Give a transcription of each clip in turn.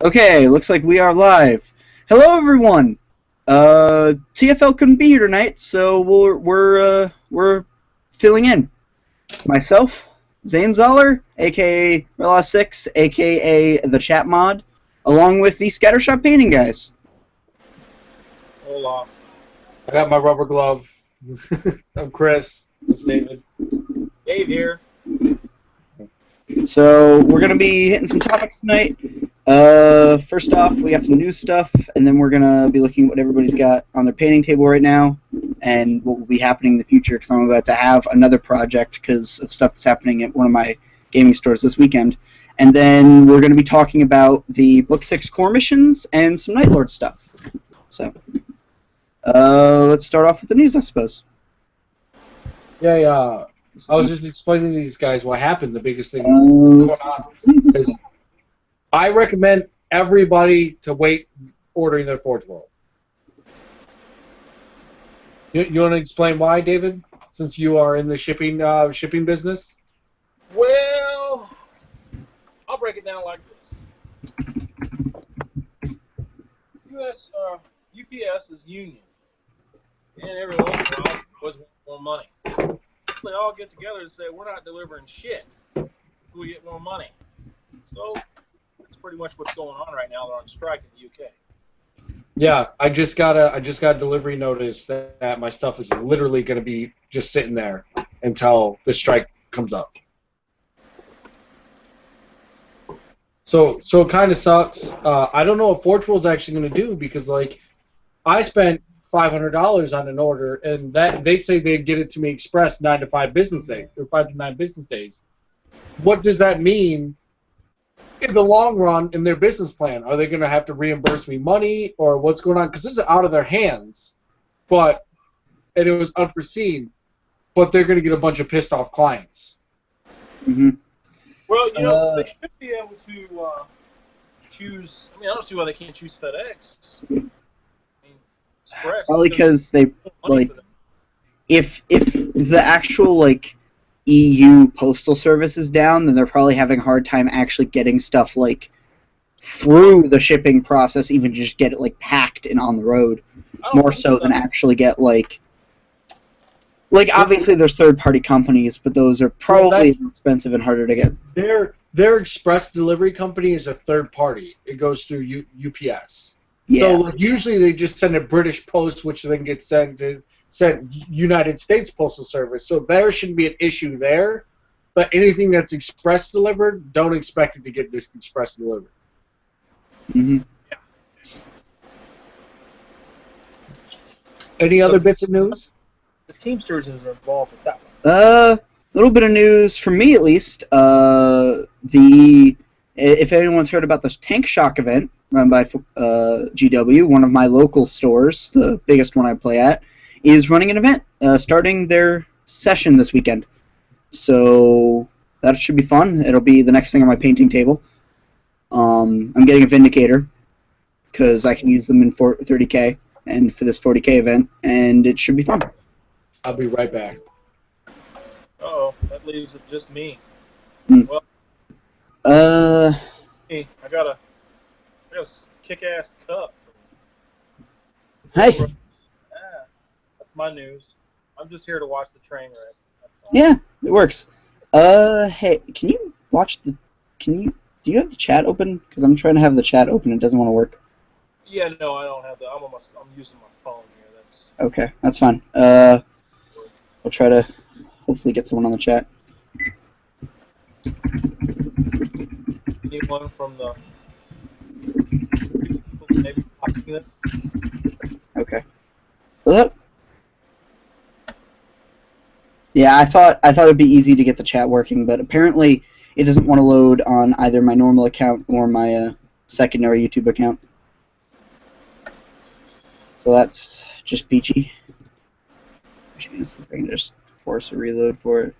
Okay, looks like we are live. Hello, everyone. TFL couldn't be here tonight, so we're filling in. Myself, Zane Zoller, aka Rela6, aka the Chat Mod, along with the Scattershot Painting guys. Hola. I got my rubber glove. I'm Chris. It's David. Dave here. So we're gonna be hitting some topics tonight. First off, we got some news stuff, and then we're gonna be looking at what everybody's got on their painting table right now, and what will be happening in the future. Because I'm about to have another project because of stuff that's happening at one of my gaming stores this weekend. And then we're gonna be talking about the Book 6 core missions and some Night Lord stuff. So, let's start off with the news, I suppose. Yeah. I was just explaining to these guys what happened. The biggest thing going on is I recommend everybody to wait ordering their Forge World. You want to explain why, David? Since you are in the shipping business. Well, I'll break it down like this. UPS is union, and every once in a while was more money. They all get together and say, we're not delivering shit. We get more money. So that's pretty much what's going on right now. They're on strike in the UK. Yeah, I just got a delivery notice that my stuff is literally going to be just sitting there until the strike comes up. So it kind of sucks. I don't know what Forge World's actually going to do because I spent $500 on an order, and that they say they'd get it to me express 9 to 5 business days, or 5 to 9 business days. What does that mean in the long run in their business plan? Are they going to have to reimburse me money, or what's going on? Because this is out of their hands, and it was unforeseen, but they're going to get a bunch of pissed off clients. Mm-hmm. Well, they should be able to choose. I mean, I don't see why they can't choose FedEx. Express, probably because they if the actual EU postal service is down, then they're probably having a hard time actually getting stuff through the shipping process, even just get it packed and on the road, more so than actually get obviously there's third-party companies, but those are probably expensive and harder to get. Their express delivery company is a third party. It goes through UPS. Yeah. So usually they just send a British post, which then gets sent United States Postal Service. So there shouldn't be an issue there. But anything that's express delivered, don't expect it to get this express delivered. Mm-hmm. Yeah. Any other bits of news? The Teamsters is involved with that one. A little bit of news from me at least. If anyone's heard about this Tank Shock event run by GW, one of my local stores, the biggest one I play at, is running an event, starting their session this weekend. So that should be fun. It'll be the next thing on my painting table. I'm getting a Vindicator because I can use them in 30K and for this 40K event, and it should be fun. I'll be right back. Uh-oh, that leaves it just me. Well, hey, I got a kick-ass cup. Nice. Yeah, that's my news. I'm just here to watch the train wreck. That's all. Yeah, it works. Hey, can you watch the? Do you have the chat open? Because I'm trying to have the chat open. It doesn't want to work. Yeah, no, I don't have the. I'm using my phone here. That's okay. That's fine. We'll try to hopefully get someone on the chat. anyone from the maybe watching this. Okay. Well, yeah, I thought it'd be easy to get the chat working, but apparently it doesn't want to load on either my normal account or my secondary YouTube account. So that's just peachy. I can just force a reload for it.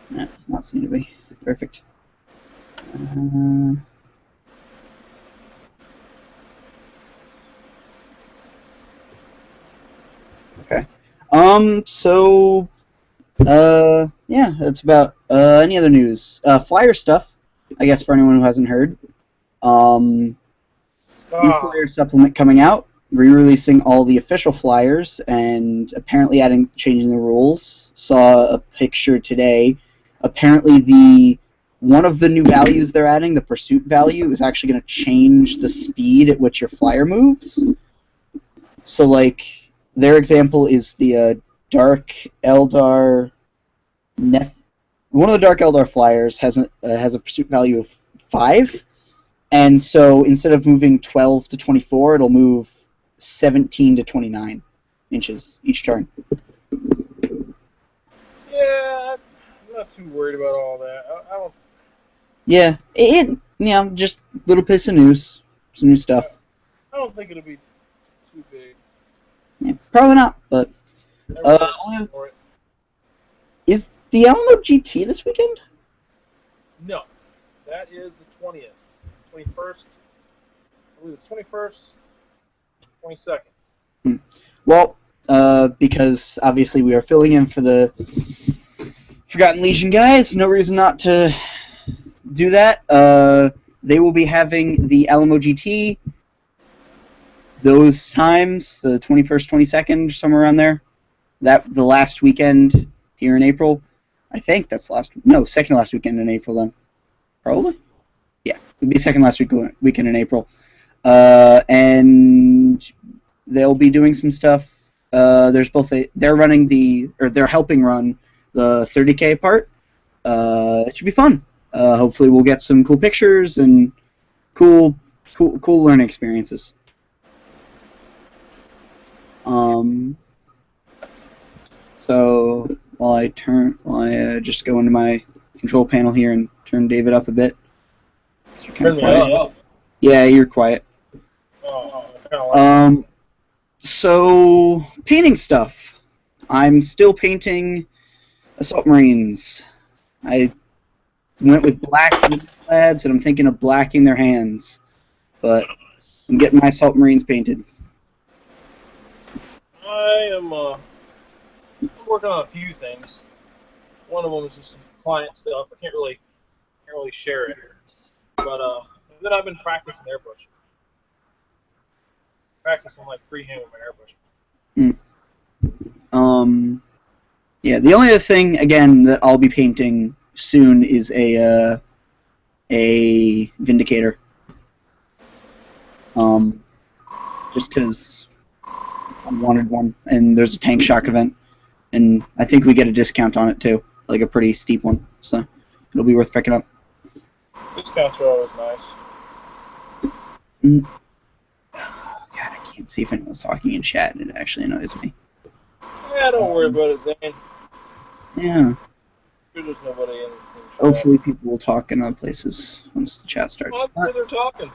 No, it does not seem to be. Perfect. Okay. Yeah, that's about any other news. Flyer stuff, I guess, for anyone who hasn't heard. New player supplement coming out, re-releasing all the official flyers, and apparently changing the rules. Saw a picture today. Apparently one of the new values they're adding, the pursuit value, is actually going to change the speed at which your flyer moves. So, like, their example is the Dark Eldar one of the Dark Eldar flyers has a pursuit value of 5, and so instead of moving 12 to 24, it'll move 17 to 29 inches each turn. Yeah, I'm not too worried about all that. I don't. Yeah, just little piece of news, some new stuff. I don't think it'll be too big. Yeah, probably not, but is the Alamo GT this weekend? No, that is the 20th, 21st. I believe it's 21st, 22nd. Well, because obviously we are filling in for the Forgotten Legion guys, no reason not to do that. They will be having the Alamo GT those times, the 21st, 22nd, somewhere around there. The last weekend here in April. I think that's second last weekend in April then. Probably? Yeah, it would be second last weekend in April. And they'll be doing some stuff. They're helping run the 30K part. It should be fun. Hopefully we'll get some cool pictures and cool learning experiences. So while I just go into my control panel here and turn David up a bit. Turn me up. Yeah, you're quiet. Oh, So painting stuff. I'm still painting Assault Marines. I went with black lads, and I'm thinking of blacking their hands. But I'm getting my Assault Marines painted. I'm working on a few things. One of them is just some client stuff. I can't really share it. But then I've been practicing airbrushing. Practicing like freehand with my airbrushing. Yeah, the only other thing, again, that I'll be painting soon is a Vindicator. Just because I wanted one, and there's a tank shock event, and I think we get a discount on it too, like a pretty steep one, so it'll be worth picking up. Discounts are always nice. God, I can't see if anyone's talking in chat, and it actually annoys me. Yeah, don't worry about it, Zane. Yeah. There's nobody in chat. Hopefully people will talk in other places once the chat starts. Well, they're talking.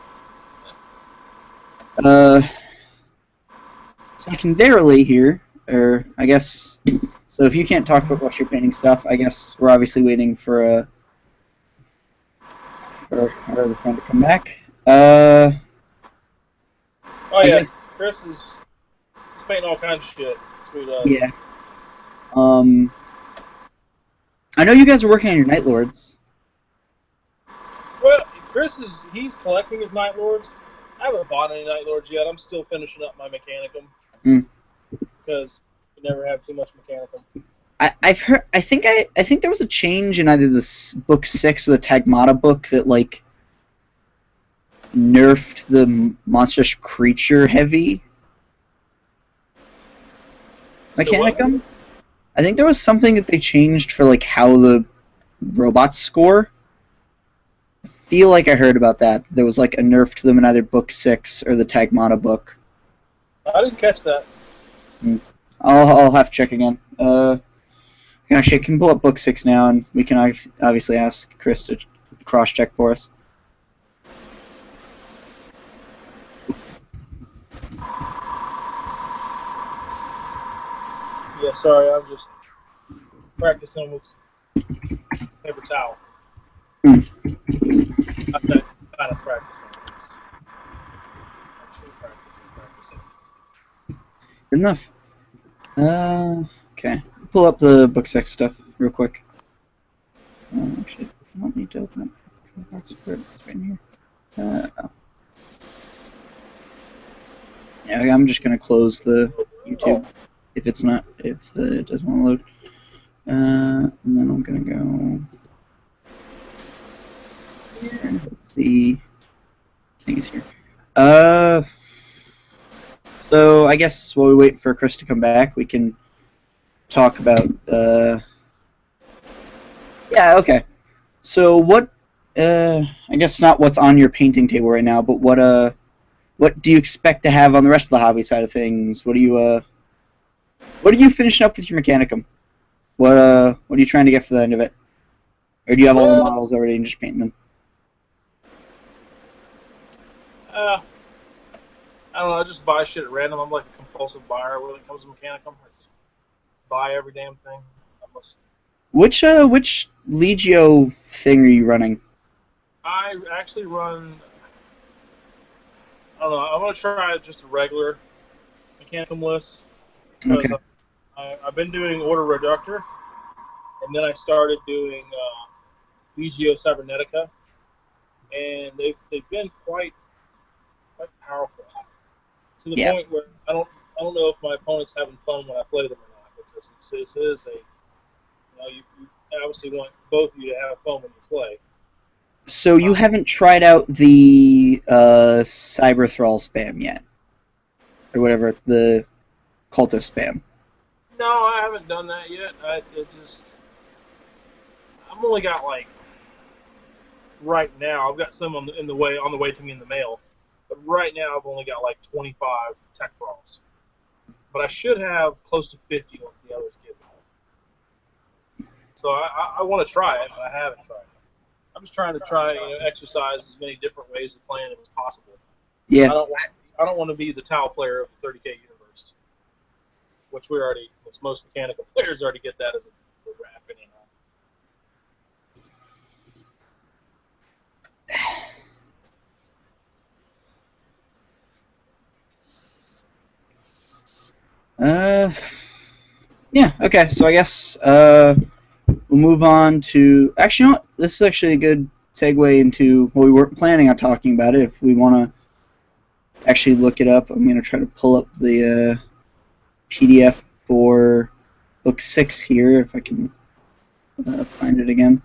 Secondarily here, or I guess, so if you can't talk about what you're painting stuff, I guess we're obviously waiting for our other friend to come back. Oh yeah, Chris is painting all kinds of shit. That's what he does. Yeah. I know you guys are working on your Night Lords. Well, he's collecting his Night Lords. I haven't bought any Night Lords yet. I'm still finishing up my Mechanicum. Because we never have too much Mechanicum. I've heard. I think there was a change in either the book 6 or the Tagmata book that like nerfed the monstrous creature heavy Mechanicum. So I think there was something that they changed for like how the robots score. I feel like I heard about that. There was like a nerf to them in either book 6 or the Tagmata book. I didn't catch that. I'll have to check again. I can pull up book 6 now, and we can obviously ask Chris to cross-check for us. Yeah, sorry, I'm just practicing with paper towel. I'm not kind of practicing. It's actually practicing. Good enough. Okay. Pull up the book 6 stuff real quick. Actually, I don't need to open up the box for it. It's right in here. Yeah, I'm just gonna close the YouTube if it doesn't want to load. And then I'm gonna go here and hope the thing is here. So I guess while we wait for Chris to come back, we can talk about. Yeah. Okay. So what? I guess not what's on your painting table right now, but what do you expect to have on the rest of the hobby side of things? What are you finishing up with your Mechanicum? What are you trying to get for the end of it? Or do you have all the models already and just painting them? I don't know. I just buy shit at random. I'm like a compulsive buyer when it comes to Mechanicum. I just buy every damn thing. Which Legio thing are you running? I actually run. I don't know. I'm gonna try just a regular Mechanicum list because Okay. I've been doing Order Reductor, and then I started doing Legio Cybernetica, and they've been quite powerful to the point where I don't know if my opponent's having fun when I play them or not, because this is a you obviously want both of you to have fun when you play. So you haven't tried out the Cyber Thrall spam yet, or whatever, the cultist spam. No, I haven't done that yet. I've only got like right now. I've got some on the way to me in the mail, but right now I've only got like 25 tech brawls. But I should have close to 50 once the others get me. So I want to try it, but I haven't tried it. I'm just trying to exercise as many different ways of playing it as possible. Yeah. I don't want to be the Tau player of the 30K universe, which most mechanical players already get that as a rap anyhow. Yeah, okay, so I guess we'll move on to... Actually, you know what? This is actually a good segue into... Well, we weren't planning on talking about it. If we want to actually look it up, I'm going to try to pull up the PDF for Book 6 here, if I can find it again.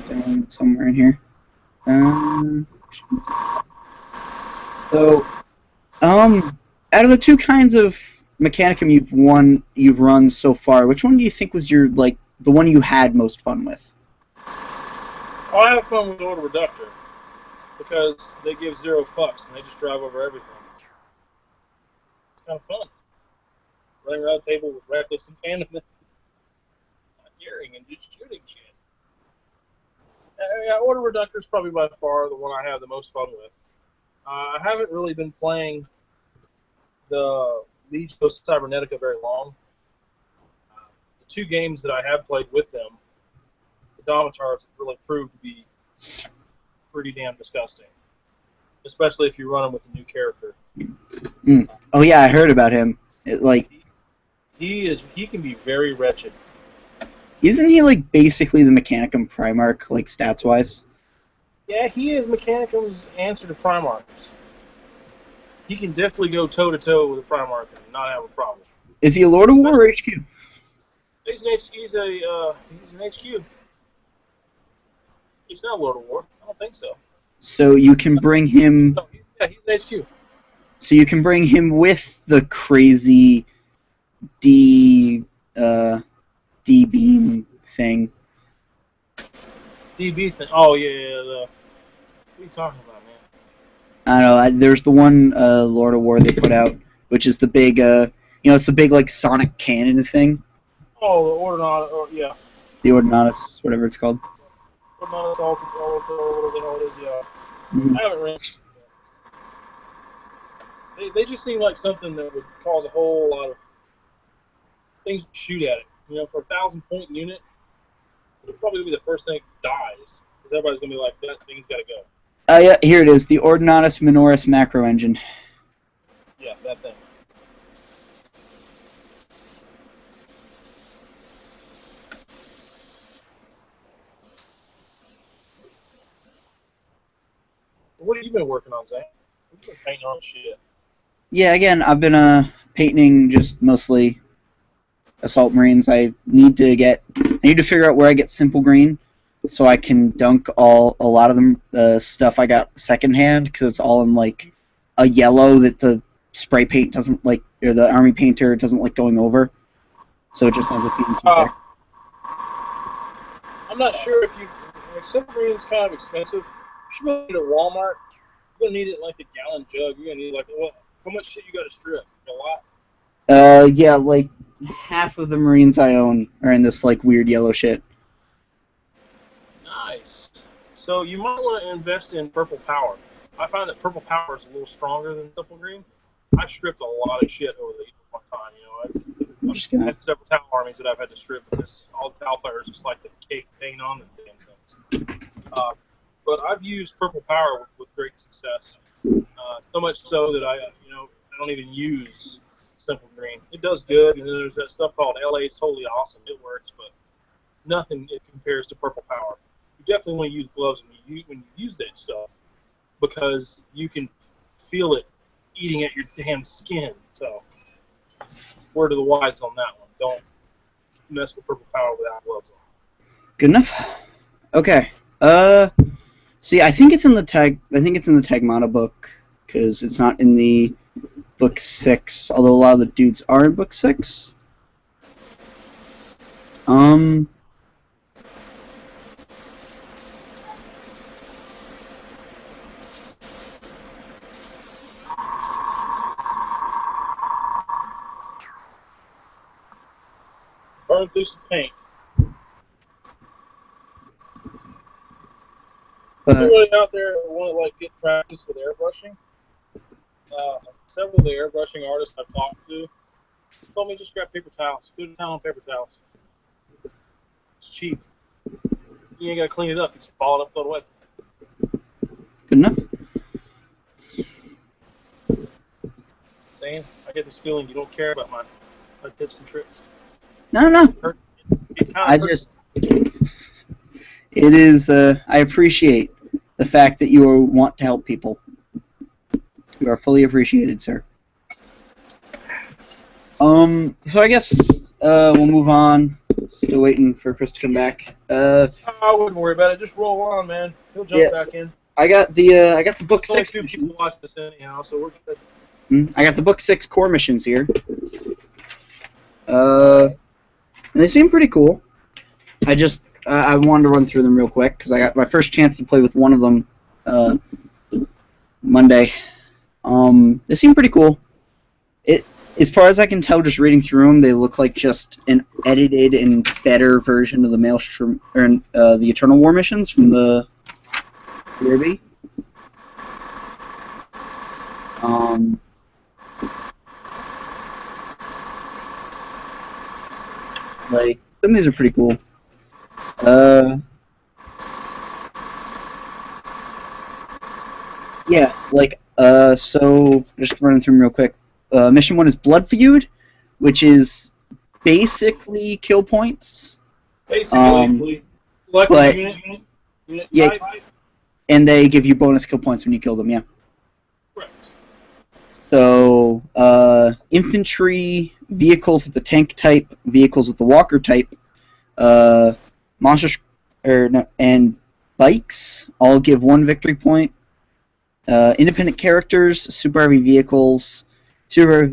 Down somewhere in here. So, out of the two kinds of Mechanicum you've run so far, which one do you think was the one you had most fun with? Oh, I have fun with Order Reductor because they give zero fucks and they just drive over everything. It's kind of fun. Running around the table with reckless abandonment, not hearing and just shooting shit. Yeah, Order Reductor is probably by far the one I have the most fun with. I haven't really been playing the Legio Cybernetica very long. The two games that I have played with them, the Domitars have really proved to be pretty damn disgusting, especially if you run them with a new character. Oh yeah, I heard about him. He can be very wretched. Isn't he basically the Mechanicum Primarch, stats wise? Yeah, he is Mechanicum's answer to Primarchs. He can definitely go toe to toe with a Primarch and not have a problem. Is he a Lord of War or HQ? He's an HQ. He's not a Lord of War. I don't think so. So you can bring him. No, he's an HQ. So you can bring him with the crazy D beam thing. DB thing. Oh yeah. What are you talking about, man? I don't know. There's the one Lord of War they put out, which is the big, it's the big Sonic cannon thing. Oh, the Ordinatus, yeah. The Ordinatus, whatever it's called. Ordinatus, whatever the hell it is, yeah. Mm-hmm. I haven't ran. They just seem like something that would cause a whole lot of things to shoot at it. For a 1,000-point unit, it'll probably be the first thing that dies. Because everybody's going to be like, that thing's got to go. Yeah, here it is. The Ordinatus Minoris macro engine. Yeah, that thing. What have you been working on, Zane? You've been painting on shit. Yeah, again, I've been painting just mostly Assault Marines. I need to figure out where I get simple green, so I can dunk a lot of the stuff I got secondhand, because it's all in like a yellow that the spray paint doesn't like, or the army painter doesn't like going over. So it just ends up being too thick. I'm not sure if you. Like, simple green is kind of expensive. You should go to Walmart. You're gonna need it in like a gallon jug. You're gonna need like how much shit you got to strip? A lot. Yeah, like half of the Marines I own are in this like weird yellow shit. Nice. So you might want to invest in purple power. I find that purple power is a little stronger than simple green. I've stripped a lot of shit over the one time. I've had several towel armies that I've had to strip because all the towel players just like the cake paint on the damn things. But I've used purple power with great success. So much so that I don't even use simple green. It does good, and then there's that stuff called LA is totally awesome. It works, but nothing it compares to purple power. You definitely want to use gloves when you use that stuff, because you can feel it eating at your damn skin. So, word of the wise on that one. Don't mess with purple power without gloves on. Good enough. Okay. See, I think it's in the Tagmata book, because it's not in the book 6. Although a lot of the dudes are in book 6. Burn through some paint. Anybody out there want to get practice with airbrushing? Several of the airbrushing artists I've talked to told me just grab paper towels. Do the towel on paper towels. It's cheap. You ain't gotta clean it up. You just ball it up, throw it away. Good enough. Saying, I get this feeling you don't care about my tips and tricks. No. It is. I appreciate the fact that you want to help people. You are fully appreciated, sir. So I guess we'll move on. Still waiting for Chris to come back. I wouldn't worry about it. Just roll on, man. He'll jump back in. I got the book 6. Only 2 people watch this anyhow, so we're good. I got the book 6 core missions here. And they seem pretty cool. I wanted to run through them real quick because I got my first chance to play with one of them Monday. They seem pretty cool. As far as I can tell, just reading through them, they look like just an edited and better version of the Maelstrom or the Eternal War missions from the Derby. Some of these are pretty cool. So just running through them real quick. Mission 1 is Blood Feud, which is basically kill points. Basically, but unit yeah, type. And they give you bonus kill points when you kill them. Yeah. Correct. So infantry, vehicles with the tank type, vehicles with the walker type, monsters and bikes all give 1 victory point. Independent characters, super heavy vehicles, super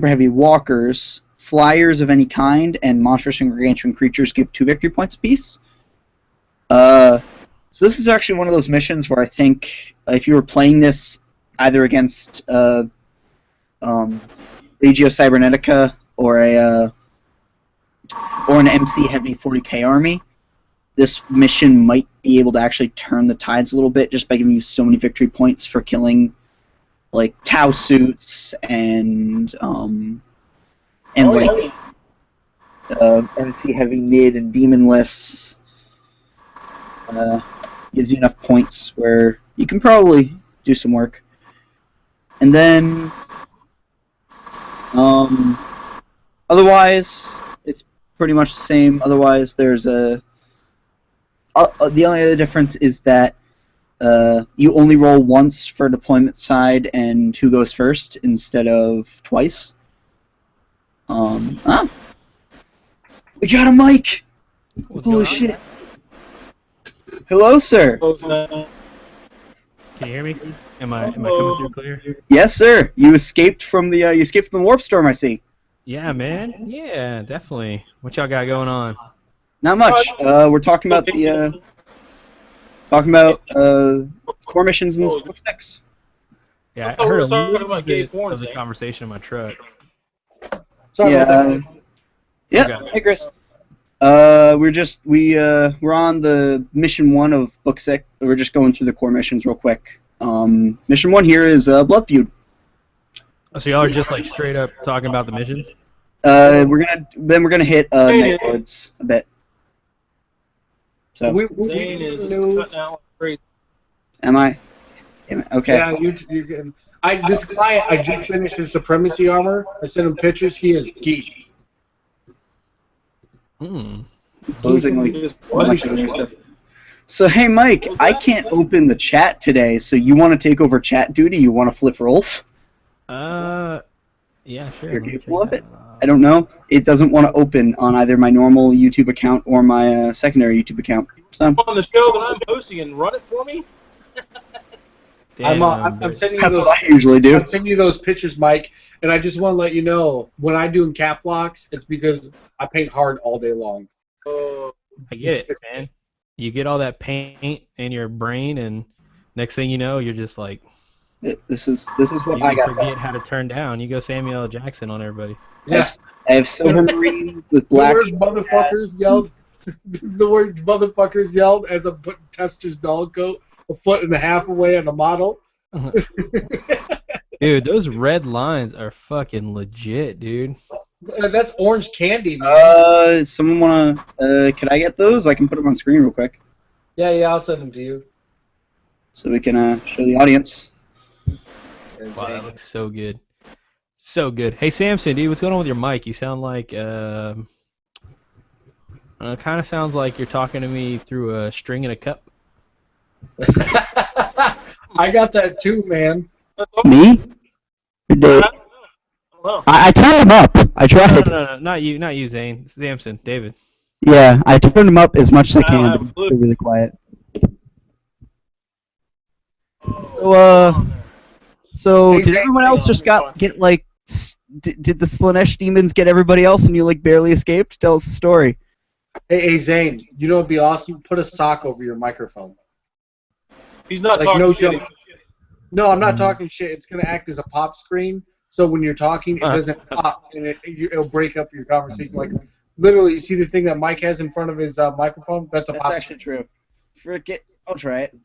heavy walkers, flyers of any kind, and monstrous and gargantuan creatures give 2 victory points apiece. So this is actually one of those missions where I think if you were playing this either against Legio Cybernetica or an MC heavy 40k army, this mission might be able to actually turn the tides a little bit just by giving you so many victory points for killing like Tau suits and MC heavy mid and demonless. Gives you enough points where you can probably do some work. And then otherwise it's pretty much the same. Otherwise there's the only other difference is that you only roll once for deployment side and who goes first instead of twice. We got a mic! Holy shit. Hello, sir. Can you hear me? Am I coming through clear? Yes, sir. You escaped from the warp storm, I see. Yeah, man. Yeah, definitely. What y'all got going on? Not much. We're talking about the core missions in book 6. Yeah, I heard a talking little about bit Gate of the conversation in my truck. Sorry about that. Yeah. Okay. Hey, Chris. We're on the mission 1 of book 6. We're just going through the core missions real quick. Mission 1 here is Blood Feud. Oh, so y'all are just like straight up talking about the missions? We're gonna hit Night Lords a bit. So Zane is cutting out like crazy. am I? Okay. Yeah, you can. This client, I just finished his supremacy armor. I sent him pictures. He is geek. Closing like a bunch of other stuff. So hey, Mike, I can't open the chat today. So you want to take over chat duty? You want to flip roles? Yeah, sure. You're capable of it? I don't know. It doesn't want to open on either my normal YouTube account or my secondary YouTube account. So On the show that I'm hosting and run it for me? I'm sending you that's those. what I usually do. I'm sending you those pictures, Mike, and I just want to let you know when I do cap locks, it's because I paint hard all day long. I get it, man. You get all that paint in your brain, and next thing you know, you're just like, This is what you I got. forget how to turn down. You go Samuel L. Jackson on everybody. Yeah. I have Silver Marine with black. The word motherfuckers yelled. The word motherfuckers yelled as I'm putting Tester's dog coat a foot and a half away on the model. Dude, those red lines are fucking legit, dude. That's orange candy, man. Someone wanna? Could I get those? I can put them on screen real quick, Yeah, I'll send them to you. so we can show the audience. Wow, that looks so good. So good. Hey, Samson, dude, what's going on with your mic? You sound like, kind of sounds like you're talking to me through a string in a cup. I got that too, man. Me? I turned him up. I tried. No, not you, Zane. Samson, David. Yeah, I turned him up as much as I can, but they're really quiet. So did everyone else just get like? Did the Slanesh demons get everybody else, and you like barely escaped? Tell us the story. Hey, Zane, you know what'd be awesome? Put a sock over your microphone. He's not Like, talking no shit. joke. No, I'm not talking shit. It's gonna act as a pop screen, so when you're talking, it doesn't pop, and it'll break up your conversation. Like literally, you see the thing that Mike has in front of his microphone? That's a pop. That's actually true. Frick it. I'll try it.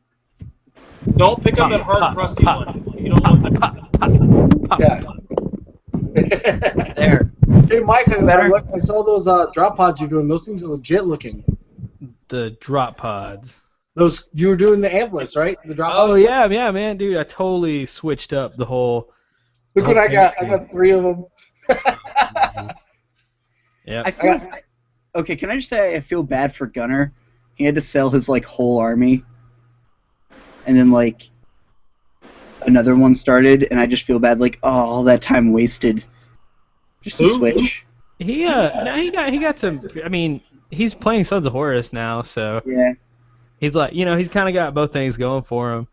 Don't pick up that hard crusty one. You don't want Yeah. There. Hey, Mike, Better? I saw those drop pods you're doing. Those things are legit looking. The drop pods. Those you were doing the amblers, right? The drop pods. Oh yeah, man, dude, I totally switched up the whole. Look what I got. I got 3 of them. Yeah. Okay, can I just say I feel bad for Gunner? He had to sell his like whole army, and then like another one started, and I just feel bad. Like, oh, all that time wasted just to switch. He got some. I mean, he's playing Sons of Horus now, so Yeah. he's like, he's kind of got both things going for him.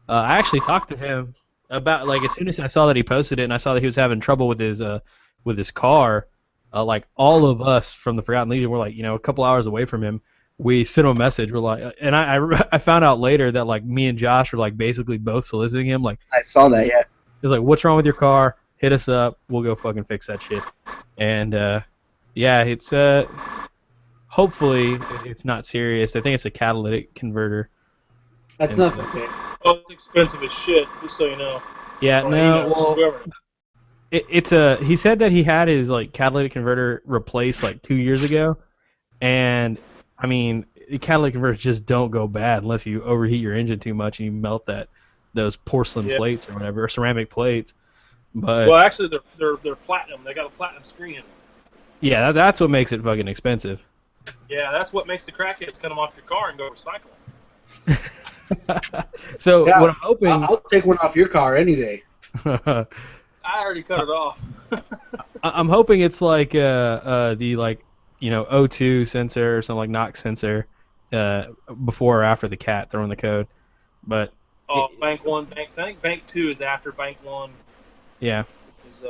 I actually talked to him about like as soon as I saw that he posted it, and I saw that he was having trouble with his car. Like all of us from the Forgotten Legion were like, a couple hours away from him. We sent him a message. We're like, and I found out later that like me and Josh were like basically both soliciting him. Like I saw that. Yeah. he's like, "What's wrong with your car? Hit us up. We'll go fucking fix that shit." And yeah, it's hopefully it's not serious. I think it's a catalytic converter. That's not okay. Oh, it's expensive as shit, just so you know. Yeah, no. Well, it's a. He said that he had his like catalytic converter replaced like 2 years ago, and I mean, the catalytic converters just don't go bad unless you overheat your engine too much and you melt those porcelain plates or whatever, or ceramic plates. But well, actually, they're platinum. They got a platinum screen in them. Yeah, that's what makes it fucking expensive. Yeah, that's what makes the crackheads cut them off your car and go recycle them. So Yeah, what I'm hoping, I'll take one off your car any day. I already cut it off. I'm hoping it's like the like O2 sensor or something like knock sensor before or after the cat throwing the code, but Oh, Bank 1, I think Bank 2 is after Bank 1 yeah. is,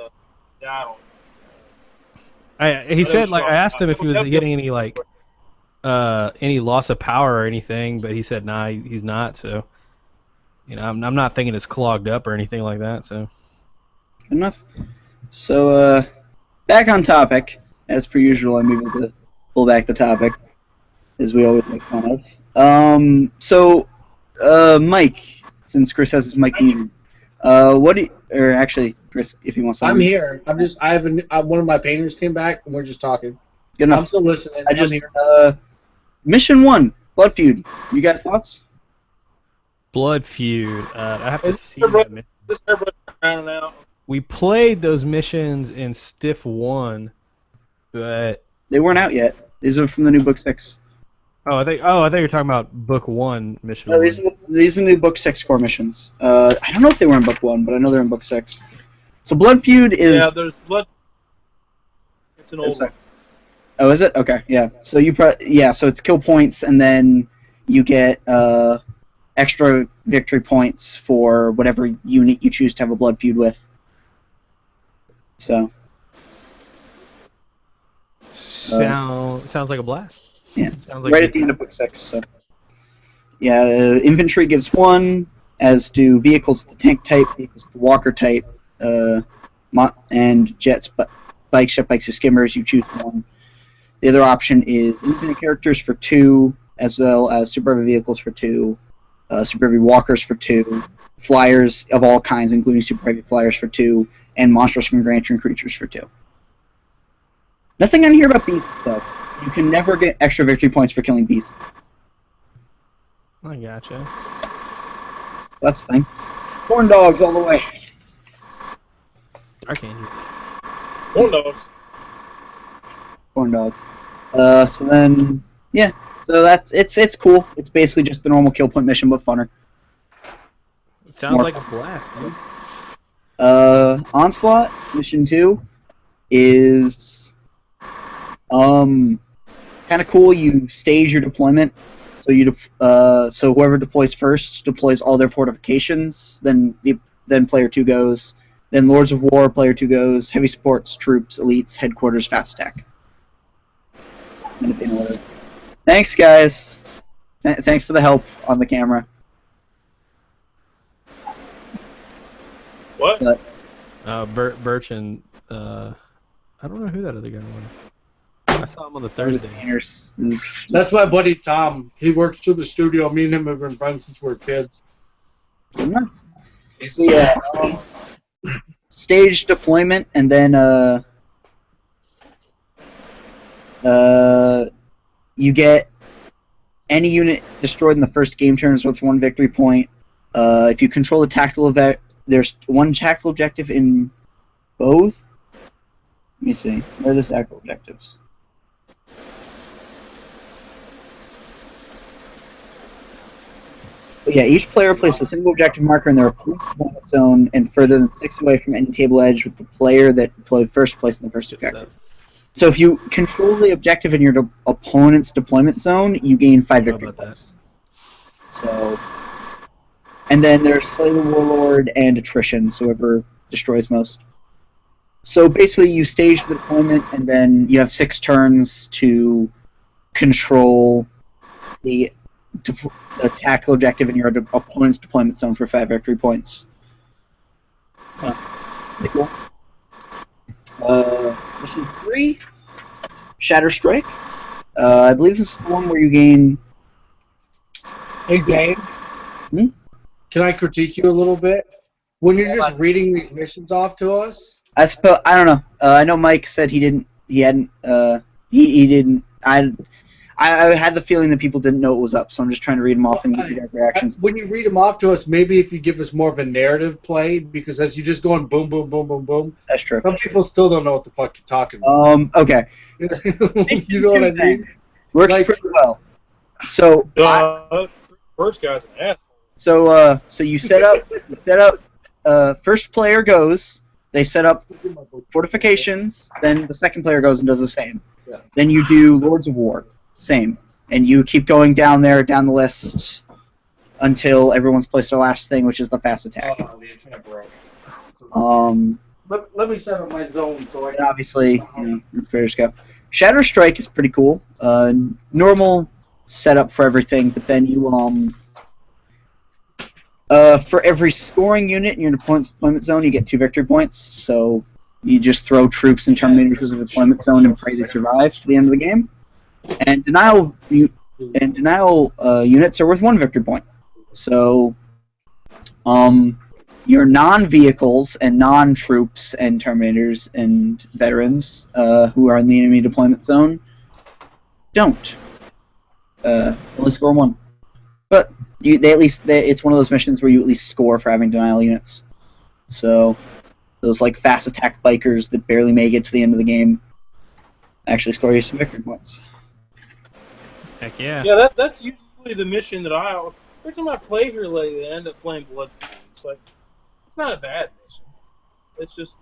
I don't He I know said what you're like I asked him if he was talking about. getting any like any loss of power or anything, but he said nah, he's not. So I'm not thinking it's clogged up or anything like that. So Enough. So, back on topic. As per usual, I'm able to pull back the topic, as we always make fun of. Mike, since Chris has his mic muted, or actually, Chris, if you want something. I'm here. One of my painters came back, and we're just talking. Good enough. I'm still listening. I'm here. Mission 1, Blood Feud. You guys thoughts? Blood Feud. I have to Is see everybody- that. This everybody around now. We played those missions in Stiff 1, but They weren't out yet. These are from the new Book 6. I think you're talking about Book 1 mission. No, 1. these are the new Book 6 core missions. I don't know if they were in Book 1, but I know they're in Book 6. So Blood Feud is... Yeah, there's blood. It's an old one. Oh, is it? Okay, yeah. So so it's kill points, and then you get extra victory points for whatever unit you choose to have a Blood Feud with. So... Sounds like a blast. Yeah, Sounds like right a at the good end of Book 6. So. Yeah, infantry gives 1, as do vehicles of the tank type, vehicles of the walker type, and jets, bikes, jet bikes, or skimmers. You choose 1. The other option is infinite characters for 2, as well as super heavy vehicles for 2, super heavy walkers for 2, flyers of all kinds, including super heavy flyers for 2, and monstrous gargantuan creatures for 2. Nothing on here about beasts, though. You can never get extra victory points for killing beasts. I gotcha. That's the thing. Corn dogs all the way. I can't hear. Corn dogs. Corn dogs. So then, yeah. So it's cool. It's basically just the normal kill point mission, but funner. It sounds More like a blast, dude. Onslaught mission 2 is kind of cool. You stage your deployment. So whoever deploys first deploys all their fortifications. Then player 2 goes. Then Lords of War, player 2 goes. Heavy supports, troops, elites, headquarters, fast attack. In order. Thanks, guys. Thanks for the help on the camera. What? Birch and I don't know who that other guy was. I saw him on the Thursday. That's my buddy Tom. He works through the studio. Me and him have been friends since we were kids. So yeah, stage deployment, and then you get any unit destroyed in the first game turn is worth 1 victory point. If you control the tactical event, there's 1 tactical objective in both. Let me see. Where are the tactical objectives? But yeah, each player places a single objective marker in their opponent's deployment zone and further than 6 away from any table edge with the player that deployed first place in the first objective. So if you control the objective in your opponent's deployment zone, you gain 5 victory points. So, and then there's Slay the Warlord and Attrition, so whoever destroys most. So basically you stage the deployment, and then you have 6 turns to control the tactical objective in your opponent's deployment zone for 5 victory points. Pretty cool. Mission 3, Shatter Strike. I believe this is the one where you gain... Hey, Zane. Can I critique you a little bit? When you're just reading these missions off to us? I don't know. I know Mike said he didn't. He hadn't. He didn't. I had the feeling that people didn't know it was up, so I'm just trying to read them off and get you guys' reactions. When you read them off to us, maybe if you give us more of a narrative play, because as you just going boom, boom, boom, boom, boom, That's true. some people still don't know what the fuck you're talking about. Okay. You know what I mean? Works Like- pretty well. So First guy's an asshole. So you set up. First player goes. They set up fortifications. Then the second player goes and does the same. Yeah. Then you do Lords of War. Same. And you keep going down the list until everyone's placed their last thing, which is the fast attack. Oh, the internet broke. Let me set up my zone so I And can... obviously, fairs go. Shatter Strike is pretty cool. Normal setup for everything, but then you for every scoring unit in your deployment zone, you get 2 victory points. So you just throw troops and Terminators into the deployment zone and pray they survive to the end of the game. And denial units are worth 1 victory point. So your non-vehicles and non-troops and Terminators and veterans who are in the enemy deployment zone don't. Only score 1. But it's one of those missions where you at least score for having denial units. So those like fast attack bikers that barely make it to the end of the game actually score you some victory points. Heck yeah. Yeah, that's usually the mission that every time I play here lately, I end up playing Blood. It's like, it's not a bad mission. It's just,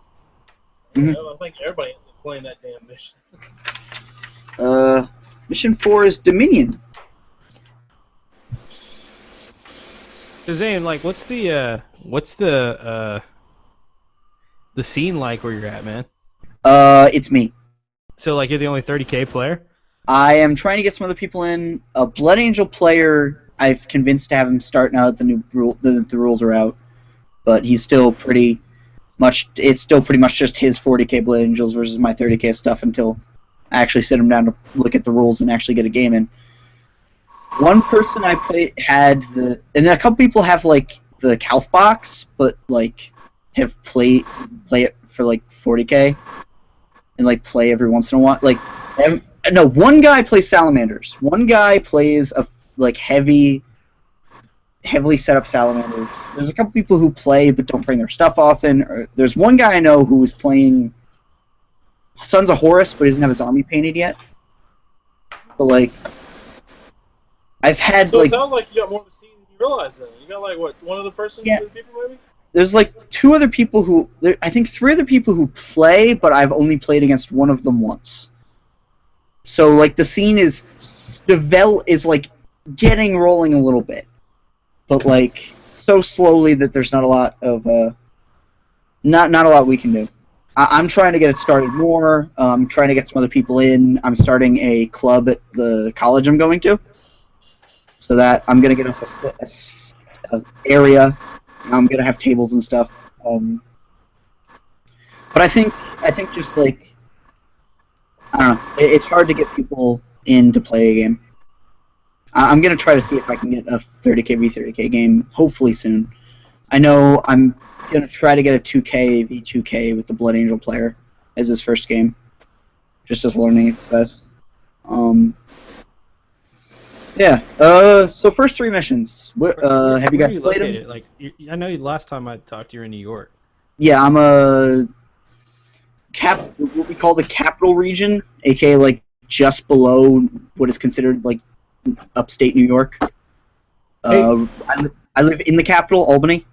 I think everybody ends up playing that damn mission. Mission 4 is Dominion. So Zane, like, what's the scene like where you're at, man? It's me. So like, you're the only 30K player? I am trying to get some other people in. A Blood Angel player, I've convinced to have him start now that the rules are out. But he's still pretty much. It's still pretty much just his 40K Blood Angels versus my 30K stuff until I actually sit him down to look at the rules and actually get a game in. One person I played had and then a couple people have like the Calf box, but like have play it for like 40K and like play every once in a while. Like, no, one guy plays Salamanders. One guy plays heavily set up Salamanders. There's a couple people who play but don't bring their stuff often. There's one guy I know who is playing Sons of Horus, but he doesn't have his army painted yet. But like, I've had So it sounds like you got more of a scene than you realize. Then you got like what, one other person, Yeah. 2 people maybe. There's like 2 other people who I think 3 other people who play, but I've only played against one of them once. So like the scene is like getting rolling a little bit, but like so slowly that there's not a lot of not a lot we can do. I'm trying to get it started more. I'm trying to get some other people in. I'm starting a club at the college I'm going to, so that I'm gonna get us a area. I'm gonna have tables and stuff. But I think just like, I don't know, it's hard to get people in to play a game. I'm gonna try to see if I can get a 30K v 30K game hopefully soon. I know I'm gonna try to get a 2K v 2K with the Blood Angel player as his first game, just as learning exercise. Yeah. So first 3 missions. Have you guys played them? Like, I know last time I talked to you were in New York. Yeah, I'm what we call the capital region, aka like just below what is considered like upstate New York. I live in the capital, Albany.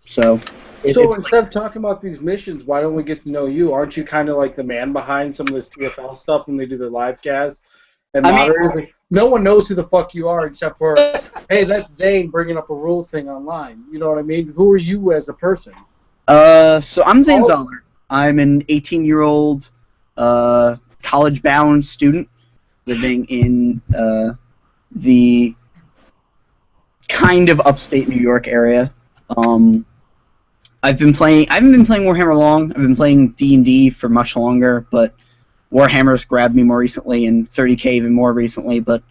So instead of talking about these missions, why don't we get to know you? Aren't you kind of like the man behind some of this TFL stuff when they do their live cast? And moderators, like, no one knows who the fuck you are except for, hey, that's Zane bringing up a rules thing online. You know what I mean? Who are you as a person? So I'm Zane Zoller. I'm an 18-year-old college-bound student living in the kind of upstate New York area. I haven't been playing Warhammer long. I've been playing D&D for much longer, but Warhammer's grabbed me more recently, and 30K even more recently. But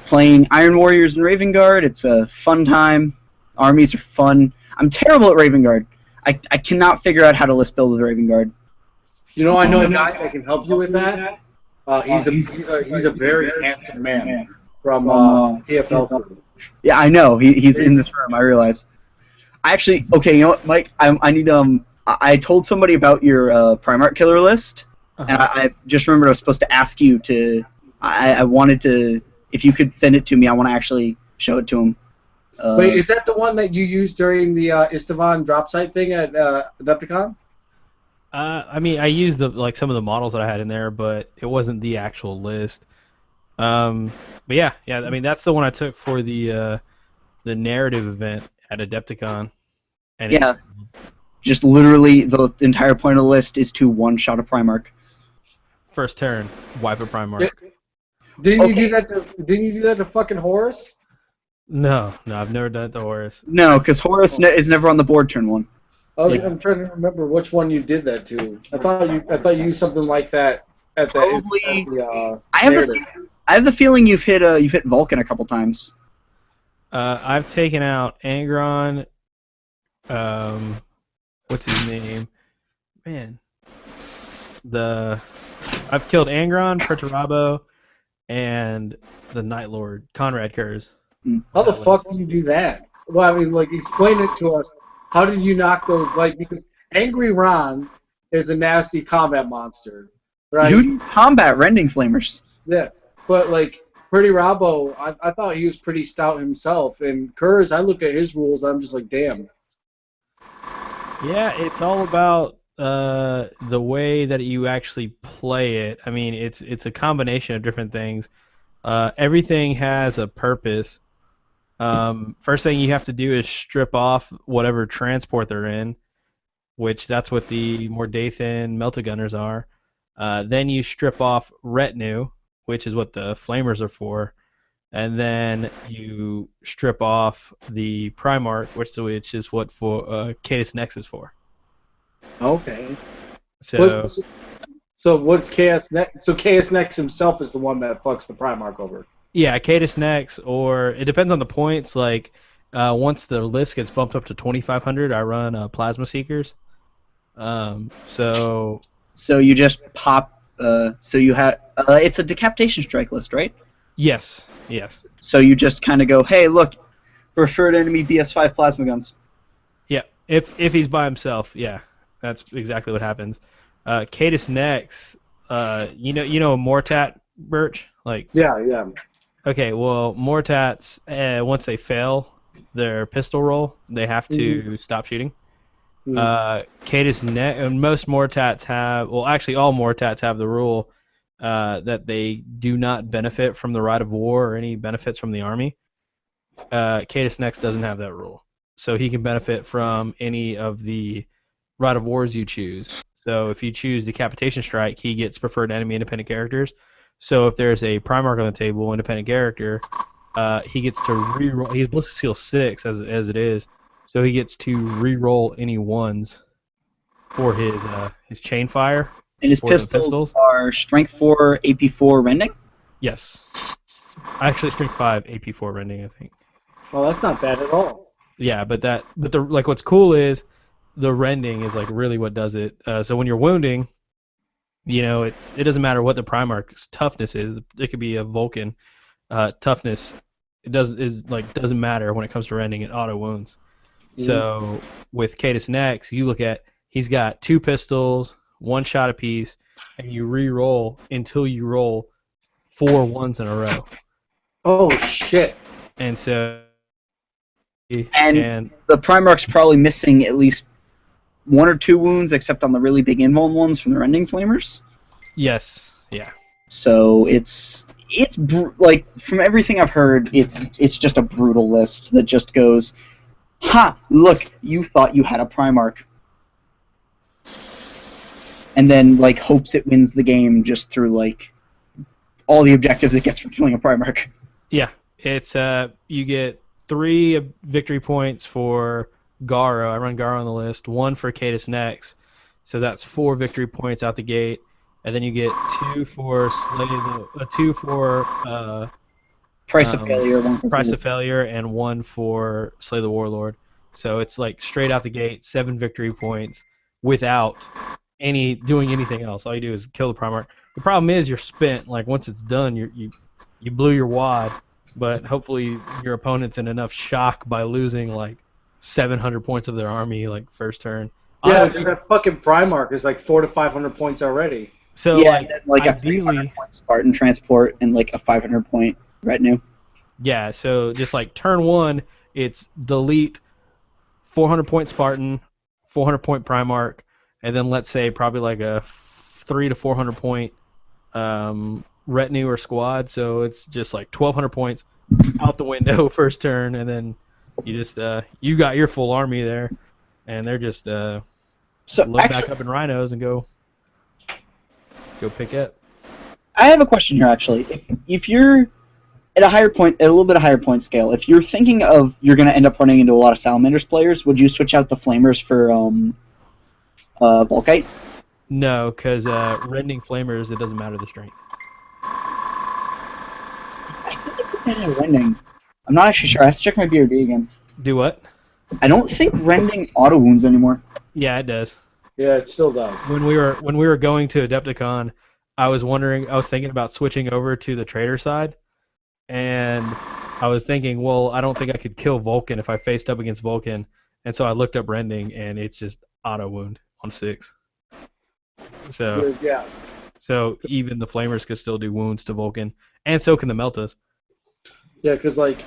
playing Iron Warriors and Raven Guard, it's a fun time. Armies are fun. I'm terrible at Raven Guard. I cannot figure out how to list build with Raven Guard. You know, I know a guy that can help you with that. He's a very handsome man from TFL. Yeah, I know. He's in this room. I realize. Actually, okay, you know what, Mike? I need I told somebody about your Primarch killer list, and I just remembered I was supposed to ask you to. I wanted to, if you could send it to me. I want to actually show it to him. Wait, is that the one that you used during the Istvan drop site thing at Adepticon? I mean, I used some of the models that I had in there, but it wasn't the actual list. But yeah. I mean, that's the one I took for the narrative event at Adepticon. And yeah, just literally the entire point of the list is to one-shot a Primarch. First turn, wipe a Primarch. Yeah. Didn't you do that to fucking Horus? No, I've never done it to Horus. No, because Horus is never on the board turn 1. I'm trying to remember which one you did that to. I thought you used something like that at the. Probably. I have the feeling you've hit Vulcan a couple times. I've taken out Angron. What's his name? Man, I've killed Angron, Perturabo, and the Night Lord, Conrad Kurz. How the fuck do you do that? Well, I mean, like, explain it to us. How did you knock those? Like, because Angry Ron is a nasty combat monster, right? You combat Rending Flamers. Yeah, but like Pretty Robbo, I thought he was pretty stout himself, and Kurz, I look at his rules, I'm just like, damn. Yeah, it's all about the way that you actually play it. I mean, it's a combination of different things. Everything has a purpose. First thing you have to do is strip off whatever transport they're in, which that's what the Mordathan Meltagunners are. Then you strip off retinue, which is what the flamers are for, and then you strip off the Primarch, which is what Catus Nex is for. Okay. So what's Chaos Nex? So Chaos Nex himself is the one that fucks the Primarch over. Yeah, Catus Nex, or it depends on the points. Like once the list gets bumped up to 2,500, I run Plasma Seekers. So you just pop. So you have. It's a decapitation strike list, right? Yes. So you just kind of go, hey, look, preferred enemy BS5 plasma guns. Yeah, if he's by himself, yeah, that's exactly what happens. Catus Nex, you know Mortat, Birch, like. Yeah. Okay, well, Mortats, once they fail their pistol roll, they have to stop shooting. Catus Nex, and most Mortats have, well, actually all Mortats have the rule that they do not benefit from the Rite of War or any benefits from the army. Catus Nex doesn't have that rule. So he can benefit from any of the Rite of Wars you choose. So if you choose Decapitation Strike, he gets preferred enemy independent characters. So if there's a Primarch on the table, independent character, he gets to reroll. He's Ballistic Seal 6 as it is, so he gets to reroll any ones for his chain fire. And his pistols are Strength 4, AP 4, Rending? Yes. Actually, Strength 5, AP 4 Rending, I think. Well, that's not bad at all. Yeah, but what's cool is the Rending is like really what does it. So when you're wounding, it doesn't matter what the Primarch's toughness is. It could be a Vulcan toughness. It doesn't matter when it comes to rending. It auto wounds. So with Catus Nex, you look at he's got 2 pistols, 1 shot apiece, and you re-roll until you roll 4 ones in a row. Oh shit! And so and the Primarch's probably missing at least 1 or 2 wounds, except on the really big invuln ones from the Rending Flamers. Yes. Yeah. So it's like, from everything I've heard, it's just a brutal list that just goes, ha! Look, you thought you had a Primarch, and then like hopes it wins the game just through like all the objectives it gets from killing a Primarch. Yeah, it's you get 3 victory points for Garo. I run Garo on the list. 1 for Catus Nex, so that's 4 victory points out the gate, and then you get 2 for Slay 2 for Price of Failure, 1 for Price of Failure, and 1 for Slay the Warlord. So it's like straight out the gate, 7 victory points without doing anything else. All you do is kill the Primarch. The problem is you're spent. Like once it's done, you blew your wad, but hopefully your opponent's in enough shock by losing like 700 points of their army like first turn. Honestly, yeah, that fucking Primarch is like 400 to 500 points already. So yeah, like ideally, a 300 point Spartan transport and like a 500 point retinue. Yeah, so just like turn 1, it's delete 400 point Spartan, 400 point Primarch, and then let's say probably like a 3 to 400 point retinue or squad. So it's just like 1,200 points out the window first turn, and then you just you got your full army there, and they're just So load actually, back up in rhinos and go pick up. I have a question here. Actually, if you're at a higher point, at a little bit of higher point scale, if you're thinking of you're going to end up running into a lot of Salamanders players, would you switch out the Flamers for Volkite? No, because rending flamers, it doesn't matter the strength. I think it depended on rending. I'm not actually sure. I have to check my BRB again. Do what? I don't think rending auto wounds anymore. Yeah, it does. Yeah, it still does. When we were going to Adepticon, I was thinking about switching over to the trader side, and I was thinking, well, I don't think I could kill Vulcan if I faced up against Vulcan, and so I looked up rending, and it's just auto wound on 6. So Yeah. So even the Flamers could still do wounds to Vulcan, and so can the Meltas. Yeah, because like